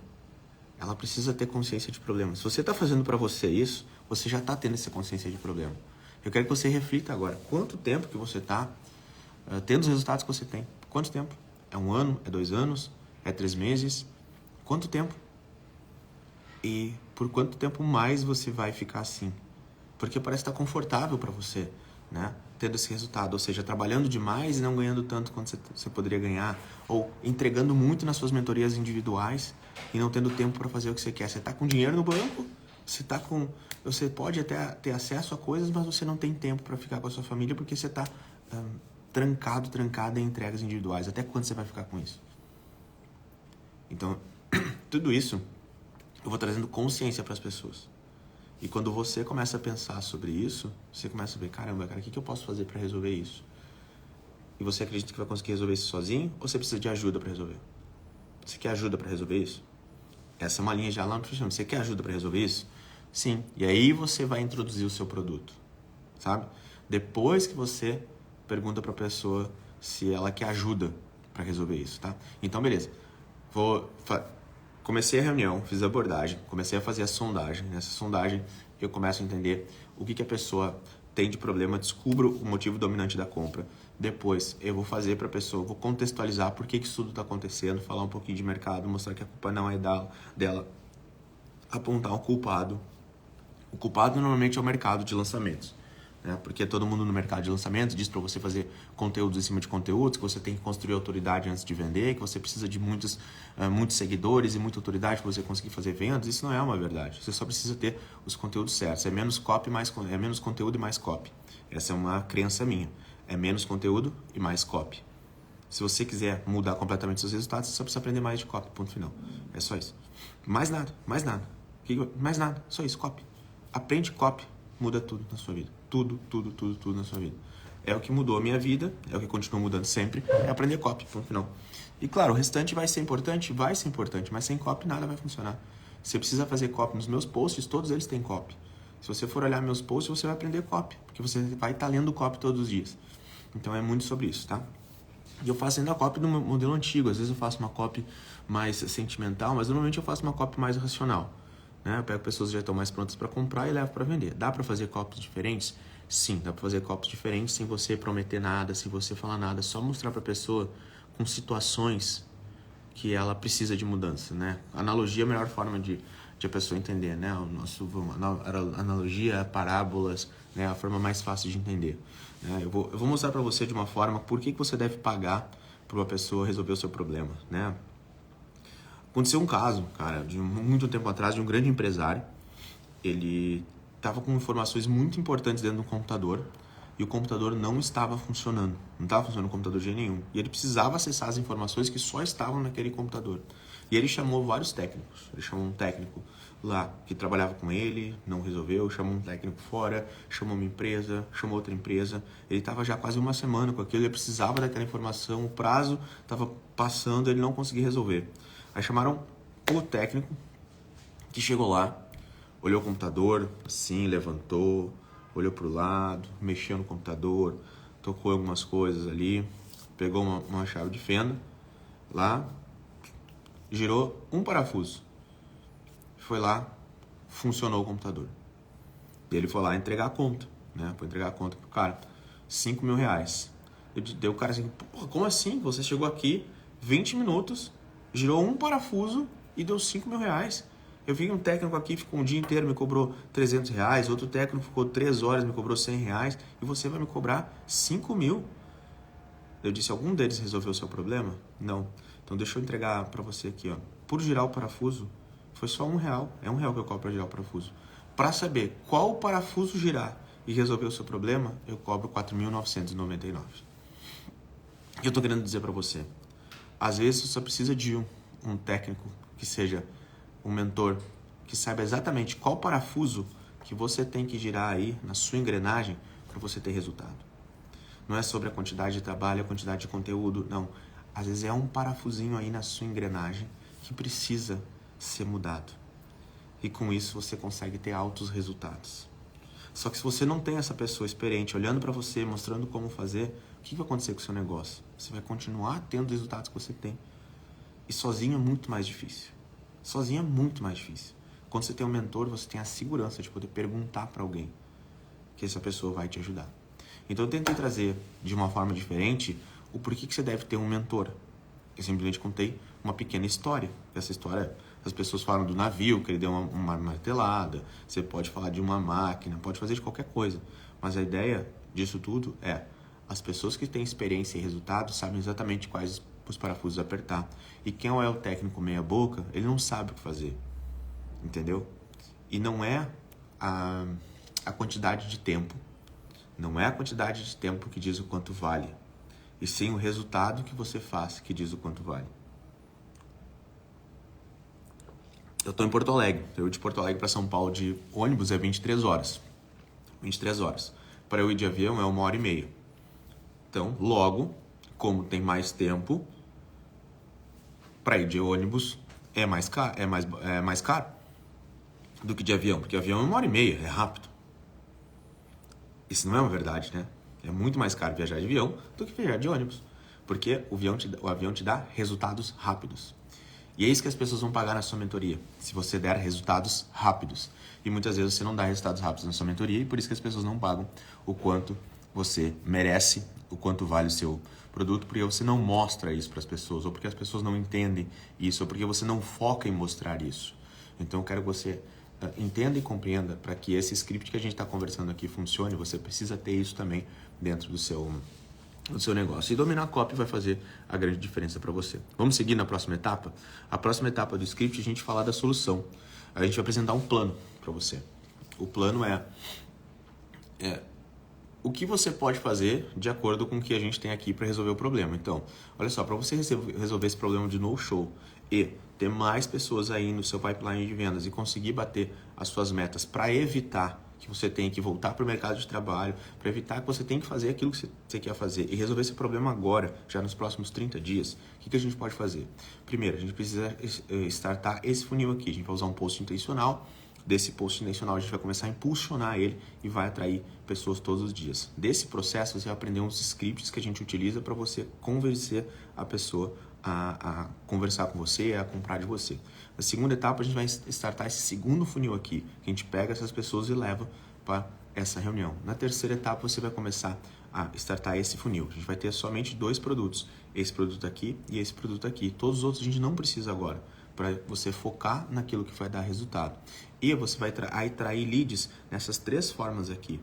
Ela precisa ter consciência de problema. Se você está fazendo para você isso, você já está tendo essa consciência de problema. Eu quero que você reflita agora. Quanto tempo que você está tendo os resultados que você tem? Quanto tempo? É 1 ano? É 2 anos? É 3 meses? Quanto tempo? E por quanto tempo mais você vai ficar assim? Porque parece estar confortável para você, né? Tendo esse resultado. Ou seja, trabalhando demais e não ganhando tanto quanto você poderia ganhar. Ou entregando muito nas suas mentorias individuais e não tendo tempo para fazer o que você quer. Você está com dinheiro no banco, você pode até ter acesso a coisas, mas você não tem tempo para ficar com a sua família porque você está trancada em entregas individuais. Até quando você vai ficar com isso? Então, tudo isso eu vou trazendo consciência para as pessoas. E quando você começa a pensar sobre isso, você começa a ver, caramba, cara, o que eu posso fazer para resolver isso? E você acredita que vai conseguir resolver isso sozinho ou você precisa de ajuda para resolver? Você quer ajuda para resolver isso? Essa é uma linha já lá no profissional. Você quer ajuda para resolver isso? Sim. E aí você vai introduzir o seu produto, sabe? Depois que você pergunta para a pessoa se ela quer ajuda para resolver isso, tá? Então, beleza. Comecei a reunião, fiz a abordagem, comecei a fazer a sondagem. Nessa sondagem, eu começo a entender o que a pessoa tem de problema, descubro o motivo dominante da compra. Depois, eu vou fazer para a pessoa, vou contextualizar por que isso tudo está acontecendo, falar um pouquinho de mercado, mostrar que a culpa não é dela, apontar um culpado. O culpado normalmente é o mercado de lançamentos, né? Porque todo mundo no mercado de lançamentos diz para você fazer conteúdos em cima de conteúdos, que você tem que construir autoridade antes de vender, que você precisa de muitos seguidores e muita autoridade para você conseguir fazer vendas. Isso não é uma verdade. Você só precisa ter os conteúdos certos. É menos conteúdo e mais copy. Essa é uma crença minha. É menos conteúdo e mais copy. Se você quiser mudar completamente seus resultados, você só precisa aprender mais de copy, ponto final. É só isso. Mais nada. Mais nada. Só isso, copy. Aprende copy, muda tudo na sua vida. Tudo na sua vida. É o que mudou a minha vida, é o que continua mudando sempre, é aprender copy, ponto final. E claro, o restante vai ser importante, mas sem copy nada vai funcionar. Você precisa fazer copy nos meus posts, todos eles têm copy. Se você for olhar meus posts, você vai aprender copy, porque você vai estar lendo copy todos os dias. Então é muito sobre isso, tá? E eu faço ainda a copy do modelo antigo. Às vezes eu faço uma copy mais sentimental, mas normalmente eu faço uma copy mais racional, né? Eu pego pessoas que já estão mais prontas para comprar e levo para vender. Dá para fazer copies diferentes? Sim, dá para fazer copies diferentes sem você prometer nada, sem você falar nada. Só mostrar para a pessoa com situações que ela precisa de mudança, né? Analogia é a melhor forma de a pessoa entender, né? Analogia, parábolas, né? A forma mais fácil de entender. Eu vou mostrar para você de uma forma por que você deve pagar para uma pessoa resolver o seu problema, né? Aconteceu um caso, cara, de muito tempo atrás, de um grande empresário. Ele estava com informações muito importantes dentro do computador e o computador não estava funcionando. Não estava funcionando o computador de jeito nenhum. E ele precisava acessar as informações que só estavam naquele computador. E ele chamou vários técnicos. Ele chamou um técnico lá que trabalhava com ele, não resolveu. Chamou um técnico fora, chamou uma empresa, chamou outra empresa. Ele estava já quase uma semana com aquilo, ele precisava daquela informação, o prazo estava passando, ele não conseguia resolver. Aí chamaram o técnico que chegou lá, olhou o computador, assim, levantou, olhou para o lado, mexeu no computador, tocou algumas coisas ali, pegou uma chave de fenda lá, girou um parafuso. Foi lá, funcionou o computador. E ele foi lá entregar a conta, né? Foi entregar a conta pro cara, R$5.000. Deu o cara assim, porra, como assim? Você chegou aqui 20 minutos, girou um parafuso e deu R$5.000. Eu vi um técnico aqui, ficou um dia inteiro, me cobrou R$300. Outro técnico ficou 3 horas, me cobrou R$100. E você vai me cobrar 5.000? Eu disse, algum deles resolveu o seu problema? Não. Então deixa eu entregar para você aqui, ó. Por girar o parafuso, foi só R$1. É R$1 que eu cobro para girar o parafuso. Para saber qual parafuso girar e resolver o seu problema, eu cobro R$4.999. O que eu tô querendo dizer para você? Às vezes você só precisa de um técnico que seja um mentor, que saiba exatamente qual parafuso que você tem que girar aí na sua engrenagem para você ter resultado. Não é sobre a quantidade de trabalho, a quantidade de conteúdo, não. Às vezes é um parafusinho aí na sua engrenagem que precisa ser mudado. E com isso você consegue ter altos resultados. Só que se você não tem essa pessoa experiente olhando para você, mostrando como fazer, o que vai acontecer com o seu negócio? Você vai continuar tendo os resultados que você tem. E sozinho é muito mais difícil. Sozinho é muito mais difícil. Quando você tem um mentor, você tem a segurança de poder perguntar para alguém que essa pessoa vai te ajudar. Então eu tentei trazer de uma forma diferente o porquê que você deve ter um mentor. Eu simplesmente contei uma pequena história. Essa história, as pessoas falam do navio, que ele deu uma martelada. Você pode falar de uma máquina, pode fazer de qualquer coisa. Mas a ideia disso tudo é, as pessoas que têm experiência e resultado sabem exatamente quais os parafusos apertar. E quem é o técnico meia boca, ele não sabe o que fazer. Entendeu? E não é a quantidade de tempo. Não é a quantidade de tempo que diz o quanto vale. E sim o resultado que você faz que diz o quanto vale. Eu estou em Porto Alegre. Eu de Porto Alegre para São Paulo de ônibus é 23 horas. 23 horas. Para eu ir de avião é 1h30. Então, logo, como tem mais tempo, para ir de ônibus é mais caro do que de avião. Porque avião é 1h30, é rápido. Isso não é uma verdade, né? É muito mais caro viajar de avião do que viajar de ônibus. Porque o avião te dá resultados rápidos. E é isso que as pessoas vão pagar na sua mentoria, se você der resultados rápidos. E muitas vezes você não dá resultados rápidos na sua mentoria e por isso que as pessoas não pagam o quanto você merece, o quanto vale o seu produto, porque você não mostra isso para as pessoas, ou porque as pessoas não entendem isso, ou porque você não foca em mostrar isso. Então eu quero que você entenda e compreenda, para que esse script que a gente está conversando aqui funcione, você precisa ter isso também dentro do seu negócio. E dominar a copy vai fazer a grande diferença para você. Vamos seguir na próxima etapa? A próxima etapa do script a gente falar da solução. A gente vai apresentar um plano para você. O plano é o que você pode fazer de acordo com o que a gente tem aqui para resolver o problema. Então, olha só, para você resolver esse problema de no-show e ter mais pessoas aí no seu pipeline de vendas e conseguir bater as suas metas para evitar que você tenha que voltar para o mercado de trabalho, para evitar que você tenha que fazer aquilo que você quer fazer e resolver esse problema agora, já nos próximos 30 dias, o que a gente pode fazer? Primeiro, a gente precisa startar esse funil aqui. A gente vai usar um post intencional. Desse post intencional, a gente vai começar a impulsionar ele e vai atrair pessoas todos os dias. Desse processo, você vai aprender uns scripts que a gente utiliza para você convencer a pessoa a conversar com você, a comprar de você. Na segunda etapa, a gente vai startar esse segundo funil aqui, que a gente pega essas pessoas e leva para essa reunião. Na terceira etapa, você vai começar a startar esse funil. A gente vai ter somente 2 produtos, esse produto aqui e esse produto aqui. Todos os outros a gente não precisa agora, para você focar naquilo que vai dar resultado. E você vai atrair leads nessas 3 formas aqui.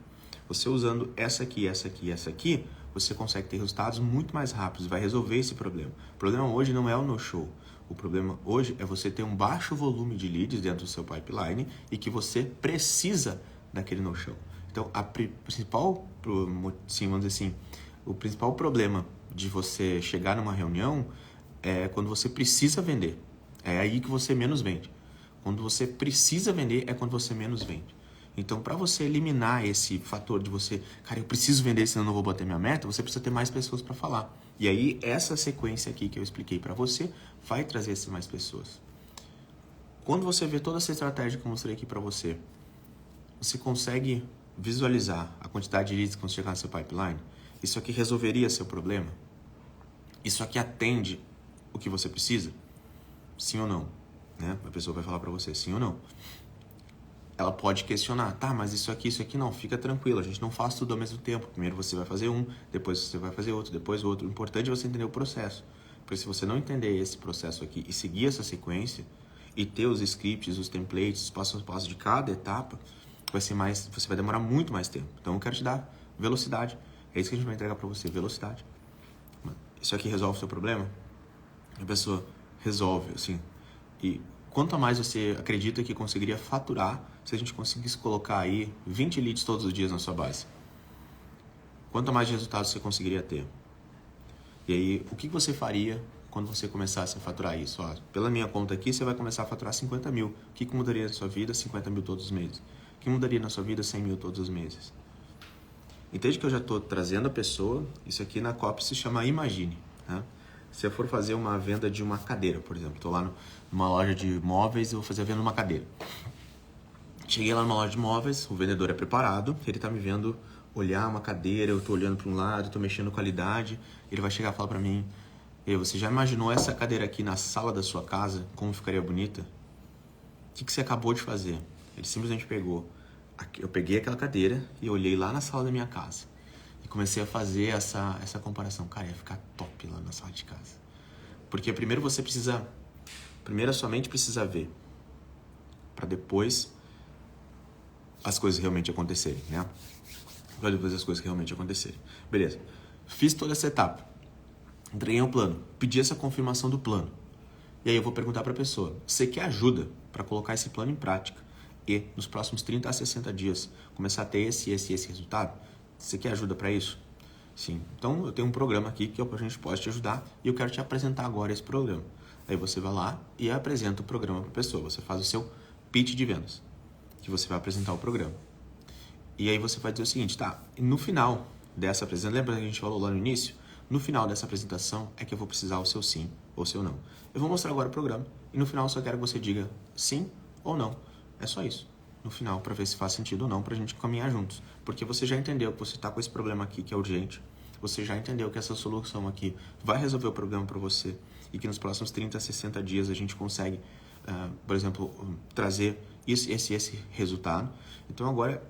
Você usando essa aqui, essa aqui e essa aqui, você consegue ter resultados muito mais rápidos, vai resolver esse problema. O problema hoje não é o no-show. O problema hoje é você ter um baixo volume de leads dentro do seu pipeline e que você precisa daquele no-show. Então, o principal problema de você chegar numa reunião é quando você precisa vender. É aí que você menos vende. Quando você precisa vender é quando você menos vende. Então, para você eliminar esse fator de você, cara, eu preciso vender, senão eu não vou bater minha meta, você precisa ter mais pessoas para falar. E aí, essa sequência aqui que eu expliquei para você vai trazer essas mais pessoas. Quando você vê toda essa estratégia que eu mostrei aqui para você, você consegue visualizar a quantidade de leads que vão chegar no seu pipeline? Isso aqui resolveria seu problema? Isso aqui atende o que você precisa? Sim ou não? Né? A pessoa vai falar para você sim ou não. Ela pode questionar, tá, mas isso aqui não, fica tranquilo, a gente não faz tudo ao mesmo tempo. Primeiro você vai fazer um, depois você vai fazer outro, depois outro. O importante é você entender o processo. Porque se você não entender esse processo aqui e seguir essa sequência e ter os scripts, os templates, os passo a passo de cada etapa, você vai demorar muito mais tempo. Então eu quero te dar velocidade. É isso que a gente vai entregar para você, velocidade. Isso aqui resolve o seu problema? A pessoa resolve, assim. E quanto a mais você acredita que conseguiria faturar se a gente conseguisse colocar aí 20 leads todos os dias na sua base? Quanto mais de resultados você conseguiria ter? E aí, o que você faria quando você começasse a faturar isso? Ó, pela minha conta aqui, você vai começar a faturar 50 mil. O que mudaria na sua vida 50 mil todos os meses? O que mudaria na sua vida 100 mil todos os meses? Entende que eu já estou trazendo a pessoa, isso aqui na copy se chama Imagine, né? Se eu for fazer uma venda de uma cadeira, por exemplo, estou lá numa loja de móveis e vou fazer a venda de uma cadeira. Cheguei lá numa loja de móveis, o vendedor é preparado, ele está me vendo olhar uma cadeira, eu estou olhando para um lado, estou mexendo com qualidade, ele vai chegar e falar para mim, você já imaginou essa cadeira aqui na sala da sua casa, como ficaria bonita? O que você acabou de fazer? Ele simplesmente pegou, eu peguei aquela cadeira e olhei lá na sala da minha casa. E comecei a fazer essa comparação. Cara, ia ficar top lá na sala de casa. Porque primeiro a sua mente precisa ver. Para depois as coisas realmente acontecerem, né? Para depois as coisas realmente acontecerem. Beleza. Fiz toda essa etapa. Entreguei um plano. Pedi essa confirmação do plano. E aí eu vou perguntar para a pessoa, você quer ajuda para colocar esse plano em prática? E nos próximos 30 a 60 dias começar a ter esse resultado? Você quer ajuda para isso? Sim. Então, eu tenho um programa aqui que a gente pode te ajudar e eu quero te apresentar agora esse programa. Aí você vai lá e apresenta o programa para a pessoa. Você faz o seu pitch de vendas, que você vai apresentar o programa. E aí você vai dizer o seguinte, tá, no final dessa apresentação, lembra que a gente falou lá no início? No final dessa apresentação é que eu vou precisar o seu sim ou seu não. Eu vou mostrar agora o programa e no final eu só quero que você diga sim ou não. É só isso. No final, para ver se faz sentido ou não, pra gente caminhar juntos. Porque você já entendeu que você tá com esse problema aqui que é urgente. Você já entendeu que essa solução aqui vai resolver o problema para você e que nos próximos 30 a 60 dias a gente consegue, por exemplo, trazer esse resultado. Então agora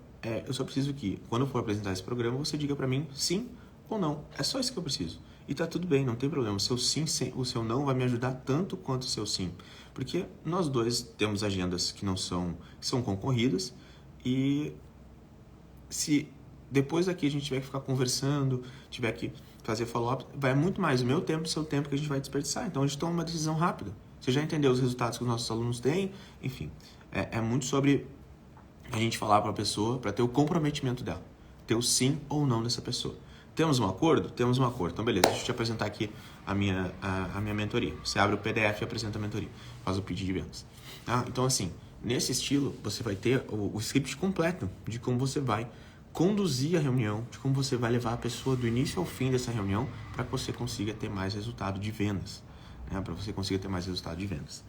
eu só preciso que, quando eu for apresentar esse programa, você diga para mim sim ou não. É só isso que eu preciso. E tá tudo bem, não tem problema. O seu sim, o seu não vai me ajudar tanto quanto o seu sim. Porque nós dois temos agendas que são concorridas e se depois daqui a gente tiver que ficar conversando, tiver que fazer follow-up, vai muito mais o meu tempo e o seu tempo que a gente vai desperdiçar. Então a gente toma uma decisão rápida. Você já entendeu os resultados que os nossos alunos têm? Enfim, é muito sobre a gente falar para a pessoa, para ter o comprometimento dela, ter o sim ou não dessa pessoa. Temos um acordo? Temos um acordo. Então, beleza, deixa eu te apresentar aqui a minha mentoria. Você abre o PDF e apresenta a mentoria, faz o pitch de vendas. Tá? Então, assim, nesse estilo, você vai ter o script completo de como você vai conduzir a reunião, de como você vai levar a pessoa do início ao fim dessa reunião para que você consiga ter mais resultado de vendas. Né? Para você consiga ter mais resultado de vendas.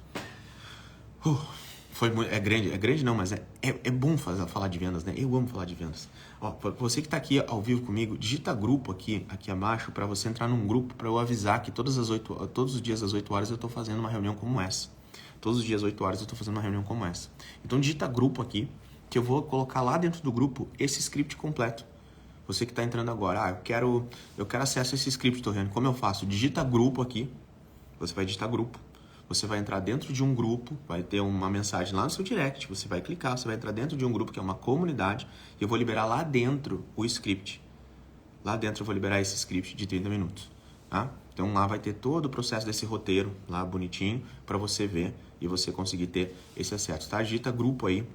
É grande não, mas é bom falar de vendas, né? Eu amo falar de vendas. Ó, você que está aqui ao vivo comigo, digita grupo aqui abaixo para você entrar num grupo para eu avisar que todos os dias às 8 horas eu estou fazendo uma reunião como essa. Todos os dias às 8 horas eu estou fazendo uma reunião como essa. Então digita grupo aqui, que eu vou colocar lá dentro do grupo esse script completo. Você que está entrando agora, eu quero acesso a esse script, Torriani. Como eu faço? Digita grupo aqui, você vai digitar grupo. Você vai entrar dentro de um grupo, vai ter uma mensagem lá no seu direct, você vai clicar, você vai entrar dentro de um grupo que é uma comunidade e eu vou liberar lá dentro o script. Lá dentro eu vou liberar esse script de 30 minutos, tá? Então lá vai ter todo o processo desse roteiro lá bonitinho para você ver e você conseguir ter esse acesso, tá? Digita grupo aí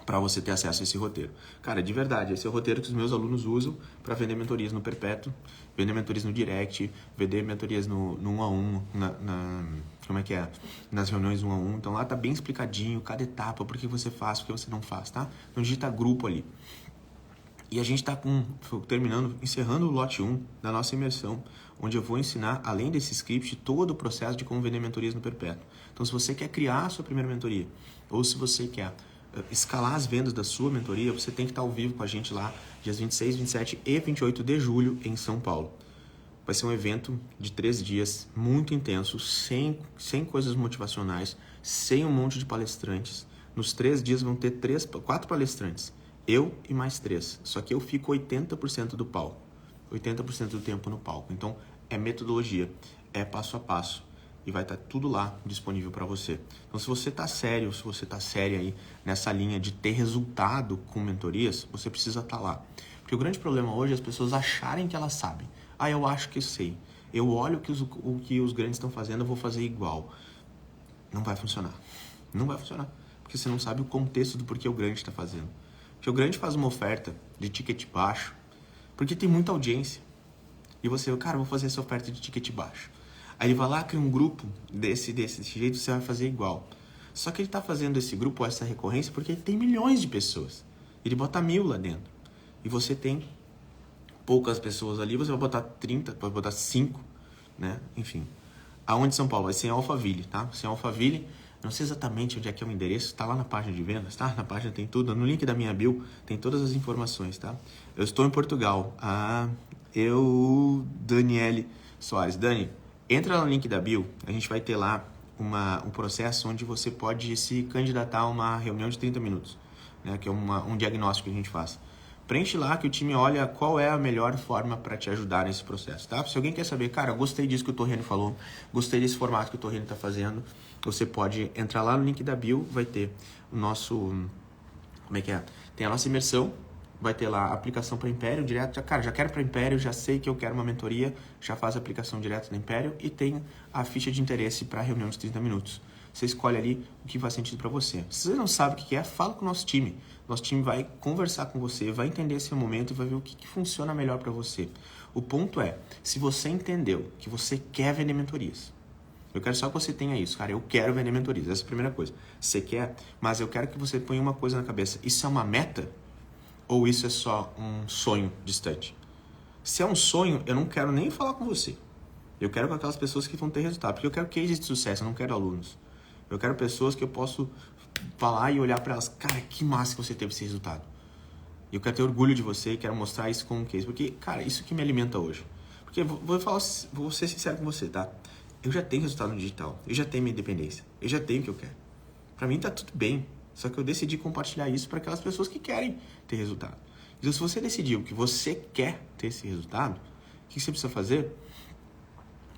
para você ter acesso a esse roteiro. Cara, de verdade, esse é o roteiro que os meus alunos usam para vender mentorias no Perpétuo, vender mentorias no Direct, vender mentorias no 1 a 1, como é que é? Nas reuniões 1 a 1. Então lá tá bem explicadinho, cada etapa, por que você faz, por que você não faz, tá? Então digita grupo ali. E a gente tá encerrando o lote 1 da nossa imersão, onde eu vou ensinar, além desse script, todo o processo de como vender mentorias no Perpétuo. Então se você quer criar a sua primeira mentoria, ou se você quer escalar as vendas da sua mentoria, você tem que estar ao vivo com a gente lá, dias 26, 27 e 28 de julho em São Paulo. Vai ser um evento de 3 dias muito intenso, sem coisas motivacionais, sem um monte de palestrantes. Nos 3 dias vão ter 4 palestrantes, eu e mais 3. Só que eu fico 80% do palco, 80% do tempo no palco. Então é metodologia, é passo a passo. E vai estar tudo lá disponível para você. Então, se você está sério, se você está séria aí nessa linha de ter resultado com mentorias, você precisa estar lá. Porque o grande problema hoje é as pessoas acharem que elas sabem. Ah, eu acho que sei. Eu olho o que os grandes estão fazendo, eu vou fazer igual. Não vai funcionar. Não vai funcionar. Porque você não sabe o contexto do porquê o grande está fazendo. Porque o grande faz uma oferta de ticket baixo, porque tem muita audiência. E você, cara, vou fazer essa oferta de ticket baixo. Aí ele vai lá, cria um grupo desse jeito, você vai fazer igual. Só que ele está fazendo esse grupo, essa recorrência, porque ele tem milhões de pessoas. Ele bota 1000 lá dentro. E você tem poucas pessoas ali, você vai botar 30, pode botar 5, né? Enfim. Aonde São Paulo? Vai ser em Alphaville, tá? Vai ser em Alphaville. Não sei exatamente onde é que é o endereço, tá lá na página de vendas, tá? Na página tem tudo, no link da minha bio tem todas as informações, tá? Eu estou em Portugal. Daniele Soares. Dani, entra no link da bio, a gente vai ter lá um processo onde você pode se candidatar a uma reunião de 30 minutos, né, que é um diagnóstico que a gente faz. Preenche lá que o time olha qual é a melhor forma para te ajudar nesse processo, tá? Se alguém quer saber, cara, gostei disso que o Torriani falou, gostei desse formato que o Torriani está fazendo, você pode entrar lá no link da bio, vai ter o nosso, como é que é? Tem a nossa imersão, vai ter lá a aplicação para Império direto. Cara, já quero para Império, já sei que eu quero uma mentoria, já faz a aplicação direto no Império e tem a ficha de interesse para a reunião de 30 minutos. Você escolhe ali o que faz sentido para você. Se você não sabe o que é, fala com o nosso time. Nosso time vai conversar com você, vai entender esse momento e vai ver o que funciona melhor para você. O ponto é, se você entendeu que você quer vender mentorias, Eu quero só que você tenha isso, cara. Eu quero vender mentorias. Essa é a primeira coisa. Você quer, mas eu quero que você ponha uma coisa na cabeça. Isso é uma meta? Ou isso é só um sonho distante? Se é um sonho, eu não quero nem falar com você. Eu quero com aquelas pessoas que vão ter resultado. Porque eu quero cases de sucesso, eu não quero alunos. Eu quero pessoas que eu posso falar e olhar para elas. Cara, que massa que você teve esse resultado. Eu quero ter orgulho de você e quero mostrar isso como case. Porque, cara, isso que me alimenta hoje. Porque vou ser sincero com você, tá? Eu já tenho resultado no digital. Eu já tenho minha independência. Eu já tenho o que eu quero. Pra mim tá tudo bem. Só que eu decidi compartilhar isso para aquelas pessoas que querem ter resultado. Então, se você decidiu que você quer ter esse resultado, o que você precisa fazer?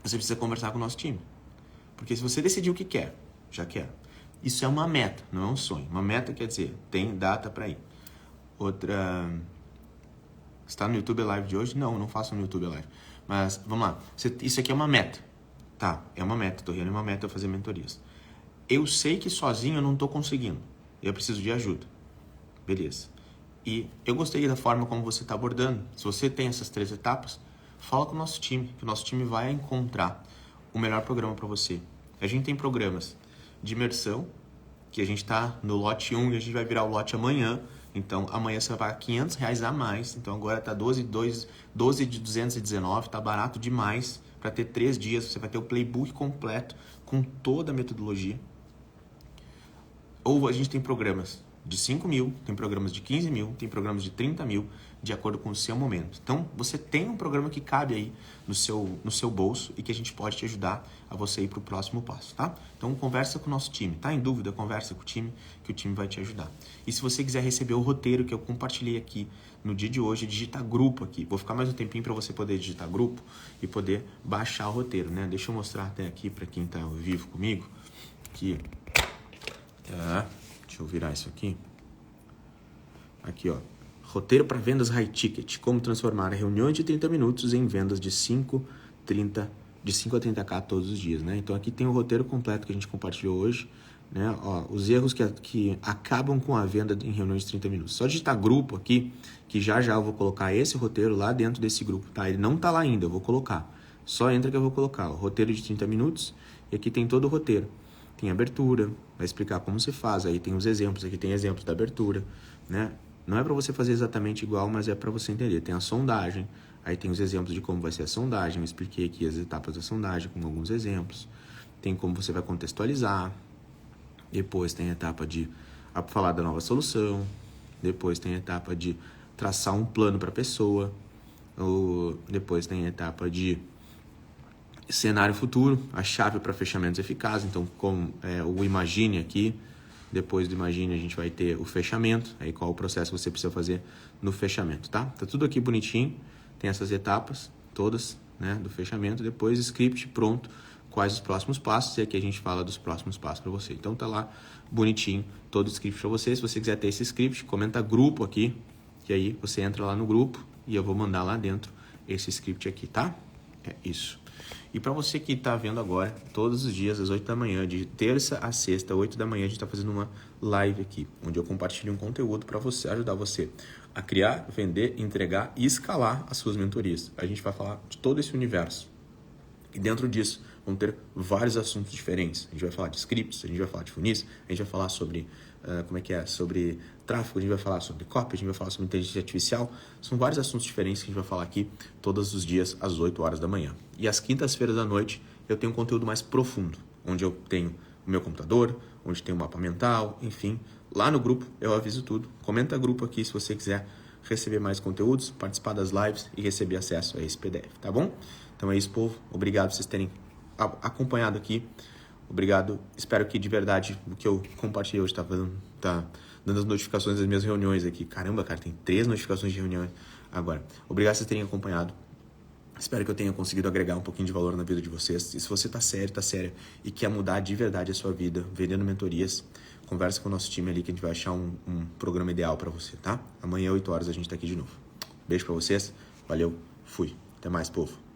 Você precisa conversar com o nosso time. Porque se você decidiu o que quer, já quer. Isso é uma meta, não é um sonho. Uma meta quer dizer, tem data para ir. Outra... Está no YouTube Live de hoje? Não faço no YouTube Live. Mas, vamos lá. Isso aqui é uma meta. Tá, é uma meta. Estou realizando uma meta eu fazer mentorias. Eu sei que sozinho eu não estou conseguindo. Eu preciso de ajuda. Beleza. E eu gostei da forma como você está abordando. Se você tem essas 3 etapas, fala com o nosso time. Que o nosso time vai encontrar o melhor programa para você. A gente tem programas de imersão, que a gente está no lote 1 e a gente vai virar o lote amanhã. Então, amanhã você vai pagar R$500 a mais. Então, agora está 12 de 219. Está barato demais. Para ter 3 dias, você vai ter o playbook completo com toda a metodologia. Ou a gente tem programas de 5 mil, tem programas de 15 mil, tem programas de 30 mil, de acordo com o seu momento. Então, você tem um programa que cabe aí no seu bolso e que a gente pode te ajudar a você ir para o próximo passo, tá? Então, conversa com o nosso time. Tá em dúvida? Conversa com o time, que o time vai te ajudar. E se você quiser receber o roteiro que eu compartilhei aqui no dia de hoje, digita grupo aqui. Vou ficar mais um tempinho para você poder digitar grupo e poder baixar o roteiro, né? Deixa eu mostrar até aqui para quem está ao vivo comigo, que... deixa eu virar isso aqui. Aqui, ó. Roteiro para vendas high ticket. Como transformar reuniões de 30 minutos em vendas de 5 a 30k todos os dias, né? Então, aqui tem o roteiro completo que a gente compartilhou hoje, né? Ó, os erros que acabam com a venda em reuniões de 30 minutos. Só digitar grupo aqui, que já eu vou colocar esse roteiro lá dentro desse grupo, tá? Ele não tá lá ainda, eu vou colocar. Só entra que eu vou colocar o roteiro de 30 minutos e aqui tem todo o roteiro. Tem abertura, vai explicar como se faz, aí tem os exemplos, aqui tem exemplos da abertura, né? Não é para você fazer exatamente igual, mas é para você entender. Tem a sondagem, aí tem os exemplos de como vai ser a sondagem, eu expliquei aqui as etapas da sondagem com alguns exemplos. Tem como você vai contextualizar, depois tem a etapa de falar da nova solução, depois tem a etapa de traçar um plano para a pessoa, depois tem a etapa de cenário futuro, a chave para fechamentos eficazes, então como o Imagine aqui, depois do Imagine a gente vai ter o fechamento, aí qual o processo você precisa fazer no fechamento, tá? Tá tudo aqui bonitinho, tem essas etapas todas, né, do fechamento, depois script pronto, quais os próximos passos, e aqui a gente fala dos próximos passos para você. Então tá lá bonitinho todo o script para você. Se você quiser ter esse script, comenta grupo aqui, que aí você entra lá no grupo e eu vou mandar lá dentro esse script aqui, tá? É isso. E para você que está vendo agora, todos os dias às 8 da manhã, de terça a sexta, 8 da manhã, a gente está fazendo uma live aqui, onde eu compartilho um conteúdo para você, ajudar você a criar, vender, entregar e escalar as suas mentorias. A gente vai falar de todo esse universo. E dentro disso, vão ter vários assuntos diferentes. A gente vai falar de scripts, a gente vai falar de funis, a gente vai falar sobre sobre tráfego, a gente vai falar sobre copy, a gente vai falar sobre inteligência artificial. São vários assuntos diferentes que a gente vai falar aqui todos os dias às 8 horas da manhã. E às quintas-feiras à noite eu tenho um conteúdo mais profundo, onde eu tenho o meu computador, onde tem o mapa mental, enfim. Lá no grupo eu aviso tudo. Comenta grupo aqui se você quiser receber mais conteúdos, participar das lives e receber acesso a esse PDF, tá bom? Então é isso, povo. Obrigado por vocês terem acompanhado aqui. Obrigado. Espero que de verdade o que eu compartilhei hoje tá dando as notificações das minhas reuniões aqui. Caramba, cara, tem 3 notificações de reunião agora. Obrigado por vocês terem acompanhado. Espero que eu tenha conseguido agregar um pouquinho de valor na vida de vocês. E se você tá sério e quer mudar de verdade a sua vida, vendendo mentorias, conversa com o nosso time ali que a gente vai achar um programa ideal para você, tá? Amanhã, 8 horas, a gente tá aqui de novo. Beijo para vocês. Valeu. Fui. Até mais, povo.